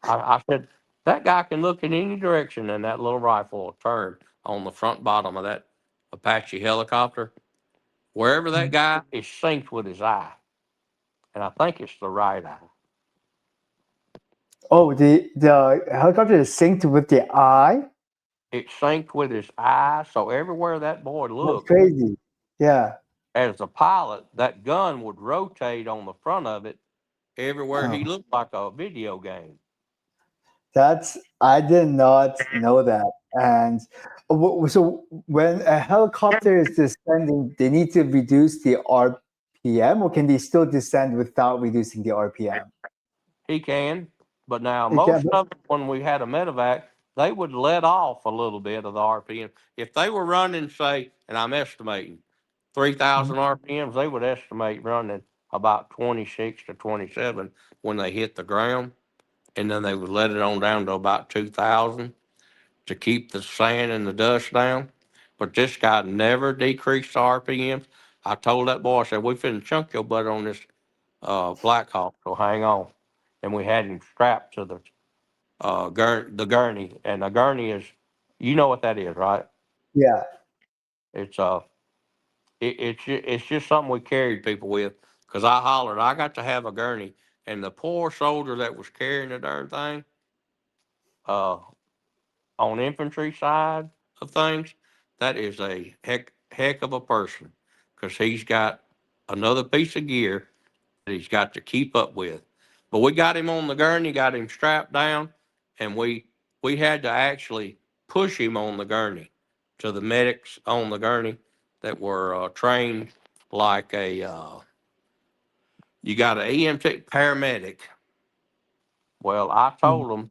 I said, that guy can look in any direction, and that little rifle will turn on the front bottom of that Apache helicopter. Wherever that guy is synced with his eye. And I think it's the right eye. Oh, the helicopter is synced with the eye. It synced with his eye, so everywhere that boy That's looked, crazy. Yeah. as a pilot, that gun would rotate on the front of it everywhere he Oh, looked like a video game. that's I did not know that. And so when a helicopter is descending, they need to reduce the RPM, or can they still descend without reducing the RPM? He can, but now It can. most of them, when we had a medevac, they would let off a little bit of the RPM. If they were running, say, and I'm estimating 3,000 RPMs, they would estimate running about 26 to 27 when they hit the ground, and then they would let it on down to about 2,000 to keep the sand and the dust down. But this guy never decreased the RPMs. I told that boy, I said, we finna chunk your butt on this Black Hawk, so hang on. And we had him strapped to the gurney. And the gurney is, you know what that is, right? Yeah. It's it's just something we carried people with. Cause I hollered, I got to have a gurney. And the poor soldier that was carrying the darn thing, uh, on infantry side of things, that is a heck of a person, because he's got another piece of gear that he's got to keep up with. But we got him on the gurney, got him strapped down, and we had to actually push him on the gurney to the medics on the gurney that were trained like you got an EMT paramedic. Well, I Mhm. told them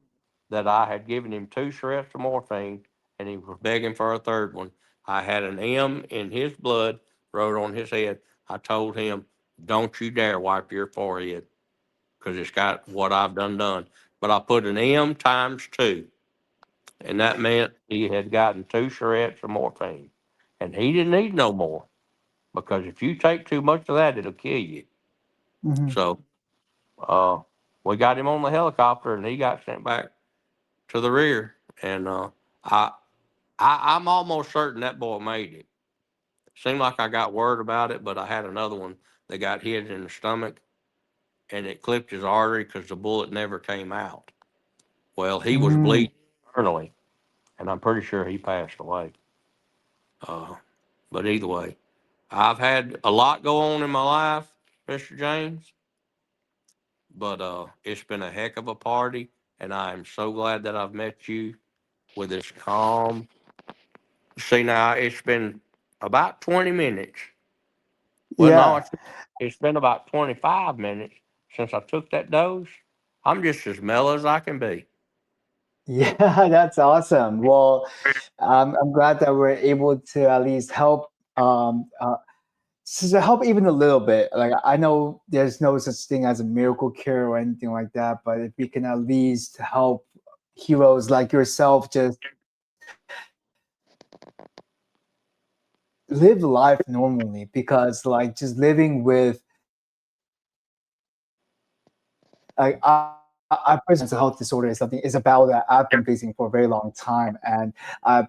that I had given him 2 syringes of morphine and he was begging for a third one. I had an M in his blood wrote on his head. I told him, don't you dare wipe your forehead because it's got what I've done. But I put an M times 2, and that meant he had gotten 2 syringes of morphine. And he didn't need no more because if you take too much of that, it'll kill you. Hmm. So uh, we got him on the helicopter and he got sent back to the rear. And I, I'm almost certain that boy made it. Seemed like I got word about it, but I had another one that got hit in the stomach and it clipped his artery because the bullet never came out. Well, he was Mm. bleeding internally, and I'm pretty sure he passed away. Uh, but either way, I've had a lot go on in my life, Mr. James, but it's been a heck of a party, and I am so glad that I've met you with this calm. See, now it's been about 20 minutes. Well, no, Yeah. it's been about 25 minutes since I took that dose. I'm just as mellow as I can be. Yeah, that's awesome. Well, I'm glad that we're able to at least help, to help even a little bit. Like I know there's no such thing as a miracle cure or anything like that, but if we can at least help heroes like yourself just live life normally, because like just living with like I personally mental health disorder is a battle that I've been facing for a very long time, and uh,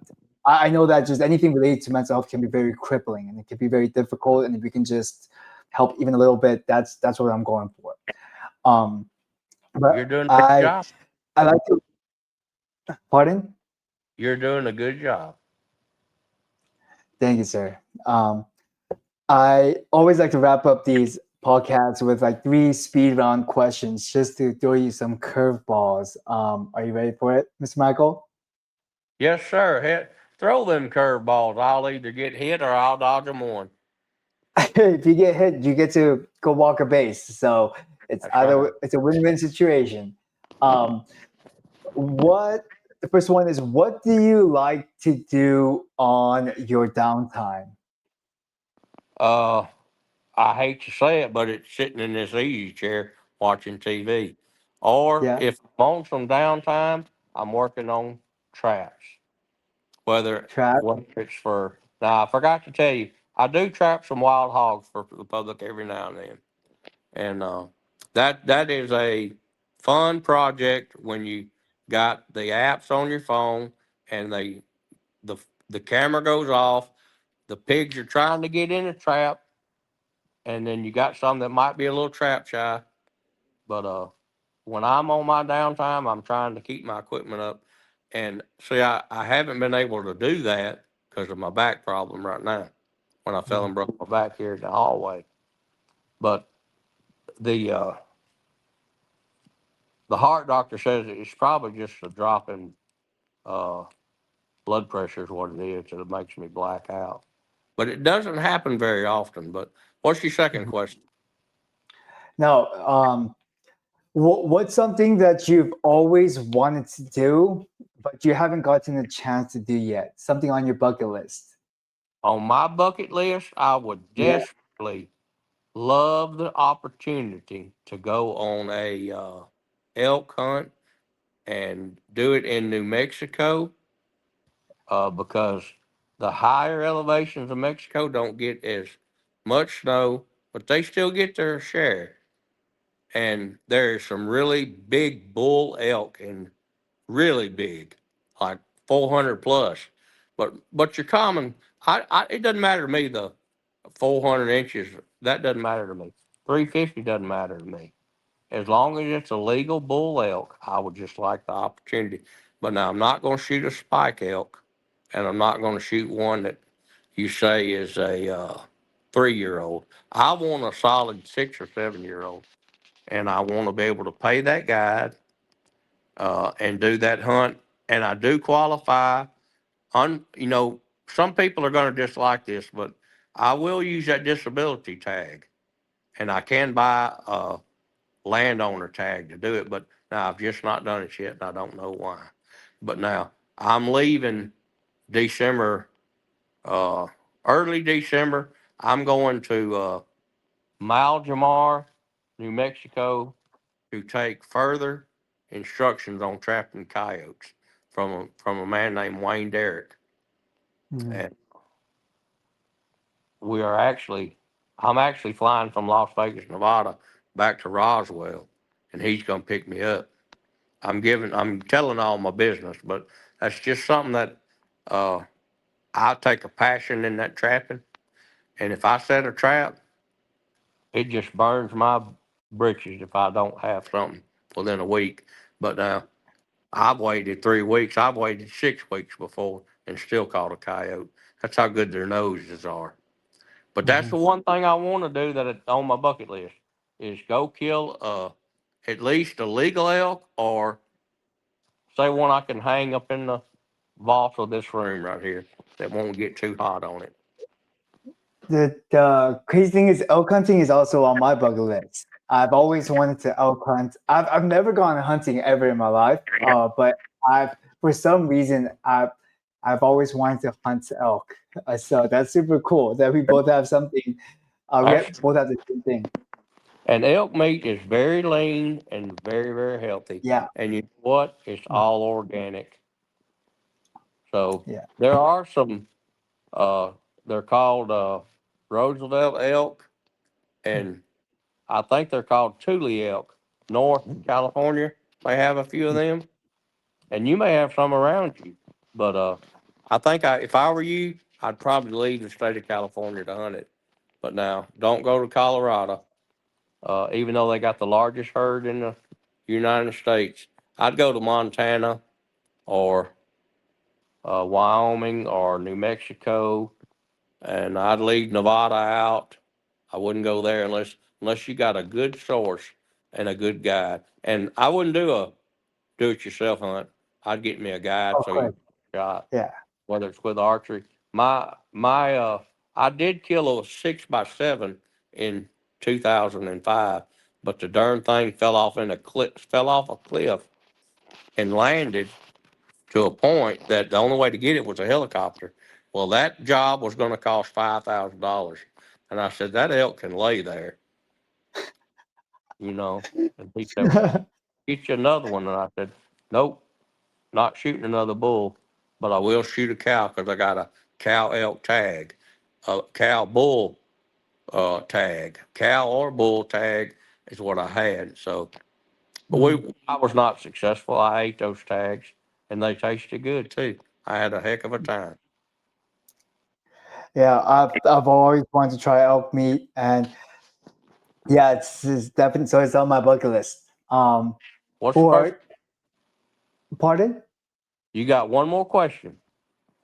I know that just anything related to mental health can be very crippling and it can be very difficult. And if we can just help even a little bit, that's what I'm going for. Um, You're but doing a good I job. I like to pardon. You're doing a good job. Thank you, sir. I always like to wrap up these podcasts with like three speed round questions just to throw you some curveballs. Are you ready for it, Mr. Michael? Yes, sir. Throw them curveballs. I'll either get hit or I'll dodge them one. If you get hit, you get to go walk a base. So That's right. it's a win-win situation. Um, what the first one is, what do you like to do on your downtime? Uh, I hate to say it, but it's sitting in this easy chair watching TV. Or Yeah, if I'm on some downtime, I'm working on traps. trap. Whether it's for now, I forgot to tell you, I do trap some wild hogs for the public every now and then, and that is a fun project when you got the apps on your phone and the the camera goes off. The pigs are trying to get in a trap, and then you got some that might be a little trap shy. But when I'm on my downtime, I'm trying to keep my equipment up. And see, I haven't been able to do that because of my back problem right now. When I fell Mm. and broke my back here in the hallway, but the uh, the heart doctor says it's probably just a drop in uh, blood pressure is what it is that it makes me black out. But it doesn't happen very often. But what's your second Mhm. question? Now, what's something that you've always wanted to do, but you haven't gotten a chance to do yet? Something on your bucket list? On my bucket list, I would Yeah, desperately love the opportunity to go on a elk hunt and do it in New Mexico because the higher elevations of Mexico don't get as much snow, but they still get their share. And there's some really big bull elk and really big, like 400 plus. But your common, it doesn't matter to me the 400 inches. That doesn't matter to me. 350 doesn't matter to me. As long as it's a legal bull elk, I would just like the opportunity. But now I'm not going to shoot a spike elk, and I'm not going to shoot one that you say is a 3 year old. I want a solid 6 or 7 year old, and I want to be able to pay that guide and do that hunt. And I do qualify. Some people are going to dislike this, but I will use that disability tag, and I can buy a landowner tag to do it. But Now, I've just not done it yet, and I don't know why. But now, I'm leaving December, uh, early December. I'm going to Maljamar, New Mexico, to take further instructions on trapping coyotes from a man named Wayne Derrick. Mhm. And we are actually, I'm actually flying from Las Vegas, Nevada, back to Roswell, and he's going to pick me up. I'm telling all my business, but that's just something that uh, I take a passion in that trapping. And if I set a trap, it just burns my britches if I don't have something within a week. But now I've waited 3 weeks. I've waited 6 weeks before and still caught a coyote. That's how good their noses are. But that's the Mhm. one thing I want to do that on my bucket list is go kill at least a legal elk or say one I can hang up in the vault of this room right here that won't get too hot on it. The crazy thing is elk hunting is also on my bucket list. I've always wanted to elk hunt. I've never gone hunting ever in my life, but I've for some reason I've always wanted to hunt elk. So that's super cool that we both have something. That's, Both have the same thing. and elk meat is very lean and very, very healthy. Yeah, And you know what? It's all organic. So yeah. there are some, uh, they're called Roosevelt elk, and I think they're called Thule elk. North California may have a few of them, and you may have some around you. But I think if I were you, I'd probably leave the state of California to hunt it. But now, don't go to Colorado, even though they got the largest herd in the United States. I'd go to Montana or Wyoming or New Mexico, and I'd leave Nevada out. I wouldn't go there unless you got a good source and a good guide. And I wouldn't do it yourself hunt. I'd get me a guide Of so course. you shot, Yeah. whether it's with archery. My I did kill a 6x7 in 2005, but the darn thing fell off a cliff and landed to a point that the only way to get it was a helicopter. Well, that job was going to cost $5,000, and I said that elk can lay there, you know. And he said, "Well, get you another one," and I said, "Nope, not shooting another bull, but I will shoot a cow because I got a cow elk tag, a cow bull tag, cow or bull tag is what I had." So, but Mhm. I was not successful. I ate those tags, and they tasted good too. I had a heck of a time. Yeah, I've always wanted to try elk meat, and yeah, it's definitely so it's on my bucket list. What's the first? For pardon? You got one more question.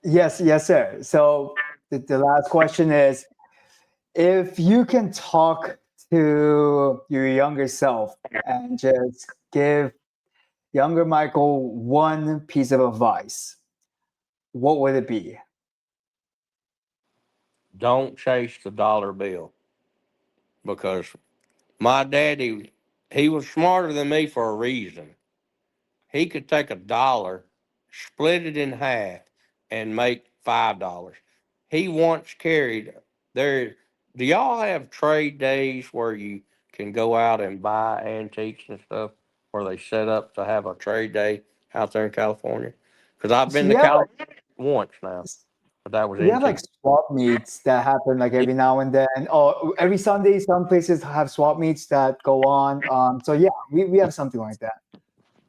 Yes, yes, sir. So the last question is, if you can talk to your younger self and just give younger Michael one piece of advice, what would it be? Don't chase the dollar bill because my daddy, he was smarter than me for a reason. He could take a dollar, split it in half, and make $5. He once carried there. Do y'all have trade days where you can go out and buy antiques and stuff, where they set up to have a trade day out there in California? Because I've So been to California once now, but that was we have like antique. swap meets that happen like Yeah. every now and then. Or every Sunday, some places have swap meets that go on. So yeah, we have something like that.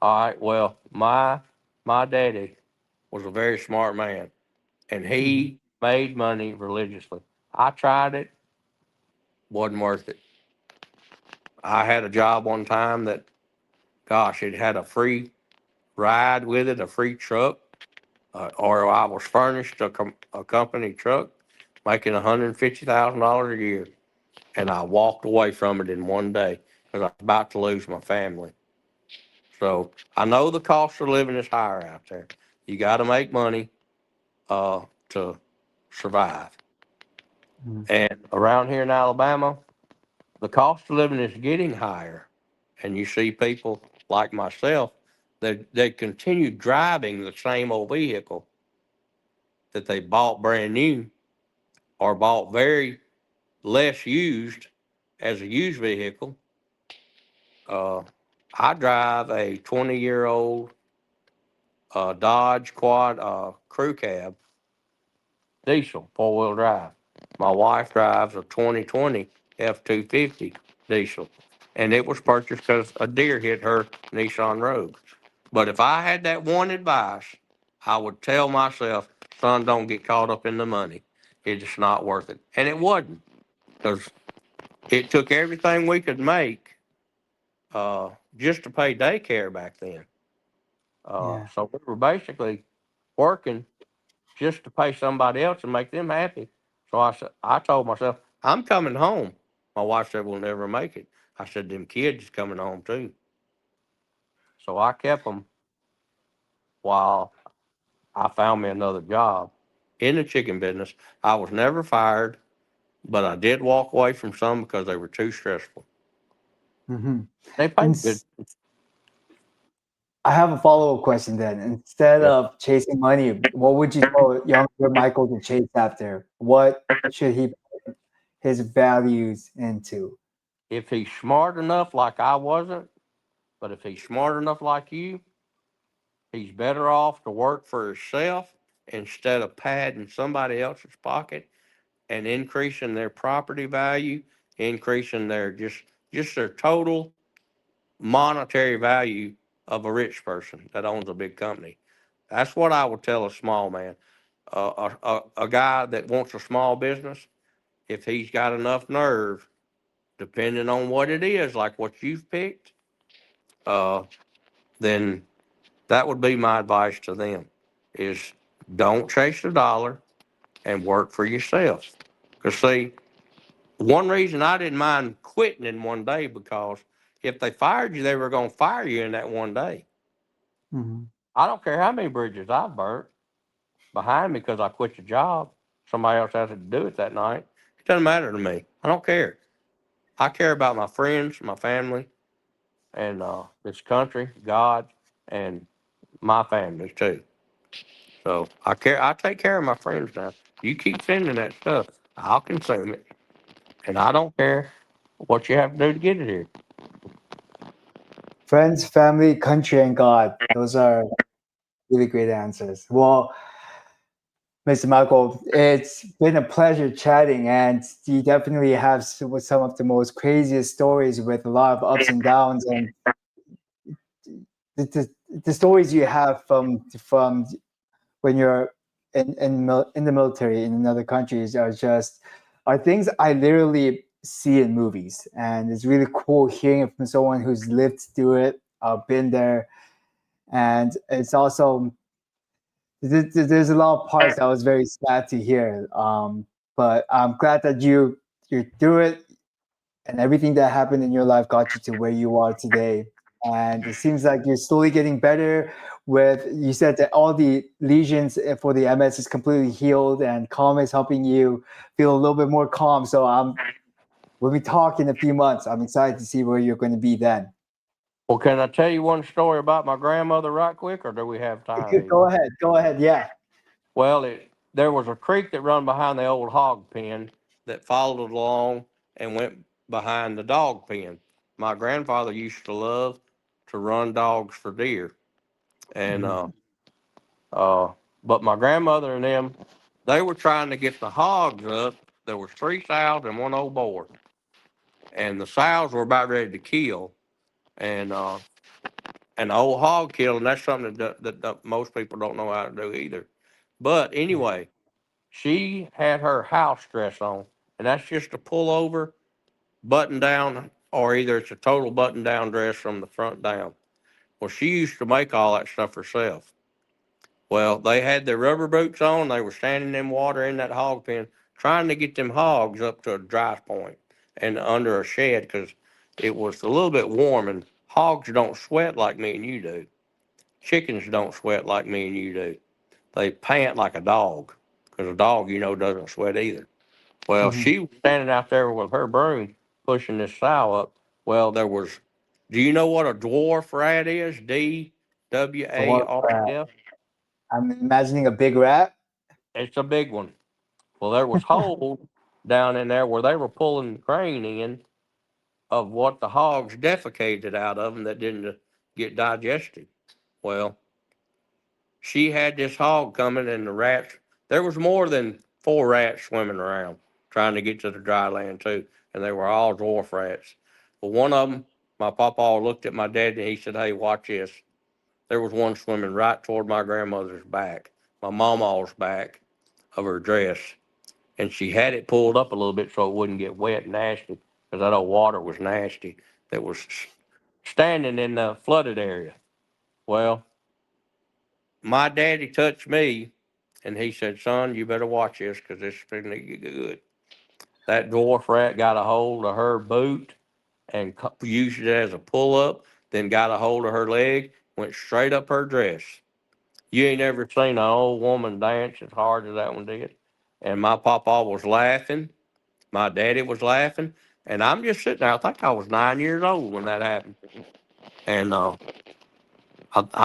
All right. Well, my daddy was a very smart man, and Mhm. he made money religiously. I tried it, wasn't worth it. I had a job one time that, gosh, it had a free ride with it, a free truck, or I was furnished a company truck, making $150,000 a year, and I walked away from it in one day because I was about to lose my family. So I know the cost of living is higher out there. You got to make money to survive. Mhm. And around here in Alabama, the cost of living is getting higher, and you see people. like myself, they continued driving the same old vehicle that they bought brand new or bought very less used as a used vehicle. Uh, I drive a 20-year-old Dodge Quad crew cab diesel, 4-wheel drive. My wife drives a 2020 F-250 diesel, and it was purchased because a deer hit her Nissan Rogue. But if I had that one advice, I would tell myself, son, don't get caught up in the money. It's just not worth it. And it wasn't, because it took everything we could make just to pay daycare back then. Yeah. So we were basically working just to pay somebody else and make them happy. So I told myself, I'm coming home. My wife said, we'll never make it. I said, them kids is coming home too. So I kept them while I found me another job in the chicken business. I was never fired, but I did walk away from some because they were too stressful. Hmm. They And paid good. I have a follow-up question then. Instead Yeah. of chasing money, what would you tell younger Michael to chase after? What should he put his values into? If he's smart enough like I wasn't, but if he's smart enough like you, he's better off to work for himself instead of padding somebody else's pocket and increasing their property value, increasing their just their total monetary value of a rich person that owns a big company. That's what I would tell a small man. A guy that wants a small business, if he's got enough nerve, depending on what it is, like what you've picked, uh, then that would be my advice to them: is don't chase the dollar and work for yourself. Because see, one reason I didn't mind quitting in one day, because if they fired you, they were going to fire you in that one day. Hmm. I don't care how many bridges I've burnt behind me because I quit the job. Somebody else has to do it that night. It doesn't matter to me. I don't care. I care about my friends, my family, and this country, God, and my family too. So I care. I take care of my friends now. You keep sending that stuff, I'll consume it, and I don't care what you have to do to get it here. Friends, family, country, and God. Those are really great answers. Well, Mr. Michael, it's been a pleasure chatting, and you definitely have some of the most craziest stories with a lot of ups and downs, and the stories you have from when you're in the military in another countries are things I literally see in movies, and it's really cool hearing it from someone who's lived through it, been there, and it's also there's a lot of parts that was very sad to hear. But I'm glad that you through it, and everything that happened in your life got you to where you are today. And it seems like you're slowly getting better. With you said that all the lesions for the MS is completely healed, and KALM is helping you feel a little bit more calm. So when we talk in a few months, I'm excited to see where you're going to be then. Well, can I tell you one story about my grandmother right quick, or do we have time Go even? ahead, go ahead. Yeah. Well, there was a creek that run behind the old hog pen that followed along and went behind the dog pen. My grandfather used to love to run dogs for deer, and Mhm. uh, but my grandmother and them, they were trying to get the hogs up. There was three sows and one old boar, and the sows were about ready to kill, and an old hog kill, and that's something that most people don't know how to do either. But Yeah. anyway, she had her house dress on, and that's just a pullover, button down, or either it's a total button down dress from the front down. Well, she used to make all that stuff herself. Well, they had their rubber boots on. They were standing in water in that hog pen, trying to get them hogs up to a dry point and under a shed because it was a little bit warm. And hogs don't sweat like me and you do. Chickens don't sweat like me and you do. They pant like a dog because a dog, doesn't sweat either. Well, Mhm. she was standing out there with her broom pushing this sow up. Well, there was Do you know what a dwarf rat is? Dwarf rat. DWARF. I'm imagining a big rat. It's a big one. Well, there was holes down in there where they were pulling the crane in of what the hogs defecated out of them that didn't get digested. Well, she had this hog coming, and the rats. There was more than 4 rats swimming around trying to get to the dry land too, and they were all dwarf rats. Well, one of them, my papa looked at my dad and he said, "Hey, watch this." There was one swimming right toward my grandmother's back, my mama's back of her dress, and she had it pulled up a little bit so it wouldn't get wet and nasty, because that old water was nasty that was standing in the flooded area. Well, my daddy touched me, and he said, "Son, you better watch this because this is going to get good." That dwarf rat got a hold of her boot and used it as a pull up, then got a hold of her leg, went straight up her dress. You ain't ever seen an old woman dance as hard as that one did. And my papa was laughing. My daddy was laughing. And I'm just sitting there. I think I was 9 years old when that happened. And I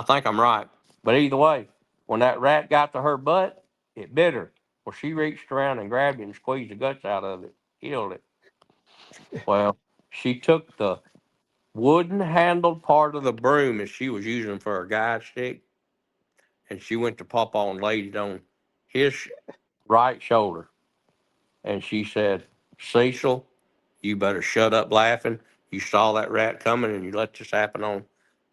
think I'm right. But either way, when that rat got to her butt, it bit her. Well, she reached around and grabbed it and squeezed the guts out of it, killed it. Well, she took the wooden handled part of the broom that she was using for her guide stick, and she went to Papa and laid it on his right shoulder. And she said, "Cecil, you better shut up laughing. You saw that rat coming and you let this happen on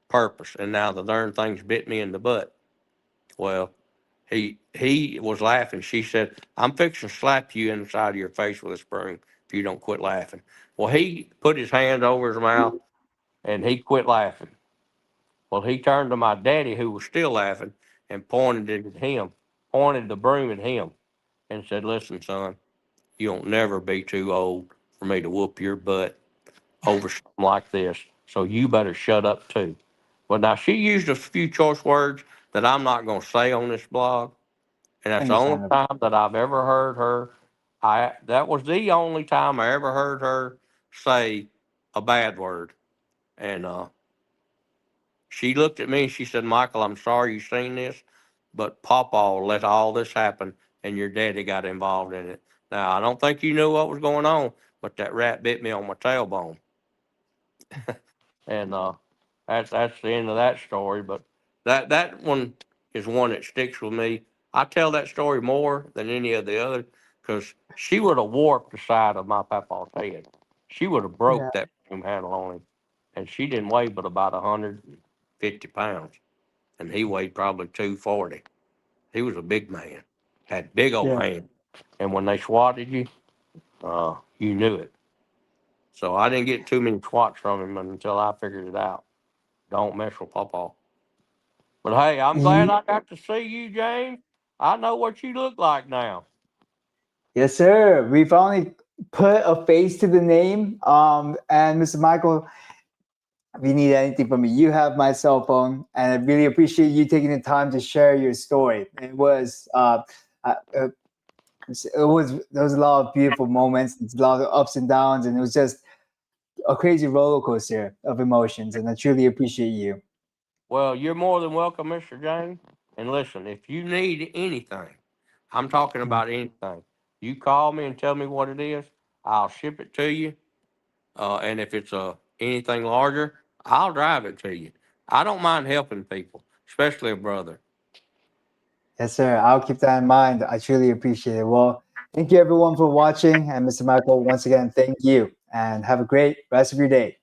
purpose. And now the darn thing's bit me in the butt." Well, he was laughing. She said, "I'm fixing to slap you in the side of your face with a spoon if you don't quit laughing." Well, he put his hand over his mouth and he quit laughing. Well, he turned to my daddy, who was still laughing, and pointed it at him, pointed the broom at him, and said, "Listen, son, you won't never be too old for me to whoop your butt over something like this. So you better shut up too." Well, now she used a few choice words that I'm not going to say on this blog, and that's the only Understandable. time that I've ever heard her. That was the only time I ever heard her say a bad word, and she looked at me and she said, "Michael, I'm sorry you seen this, but Pawpaw let all this happen and your daddy got involved in it. Now, I don't think you knew what was going on, but that rat bit me on my tailbone." And that's the end of that story. But that one is one that sticks with me. I tell that story more than any of the other because she would have warped the side of my papa's head. She would have Yeah, broke that broom handle on him, and she didn't weigh but about 150 pounds, and he weighed probably 240. He was a big man, had big old yeah, hands, and when they swatted you, you knew it. So I didn't get too many swats from him until I figured it out. Don't mess with Pawpaw. But hey, I'm glad Ye- I got to see you, James. I know what you look like now. yes, sir. We finally put a face to the name. And Mr. Michael, if you need anything from me, you have my cell phone, and I really appreciate you taking the time to share your story. It was there was a lot of beautiful moments, a lot of ups and downs, and it was just a crazy roller coaster of emotions. And I truly appreciate you. Well, you're more than welcome, Mr. James. And listen, if you need anything, I'm talking Mm. about anything, you call me and tell me what it is. I'll ship it to you. And if it's anything larger, I'll drive it to you. I don't mind helping people, especially a brother. Yes, sir. I'll keep that in mind. I truly appreciate it. Well, thank you everyone for watching. And Mr. Michael, once again, thank you and have a great rest of your day.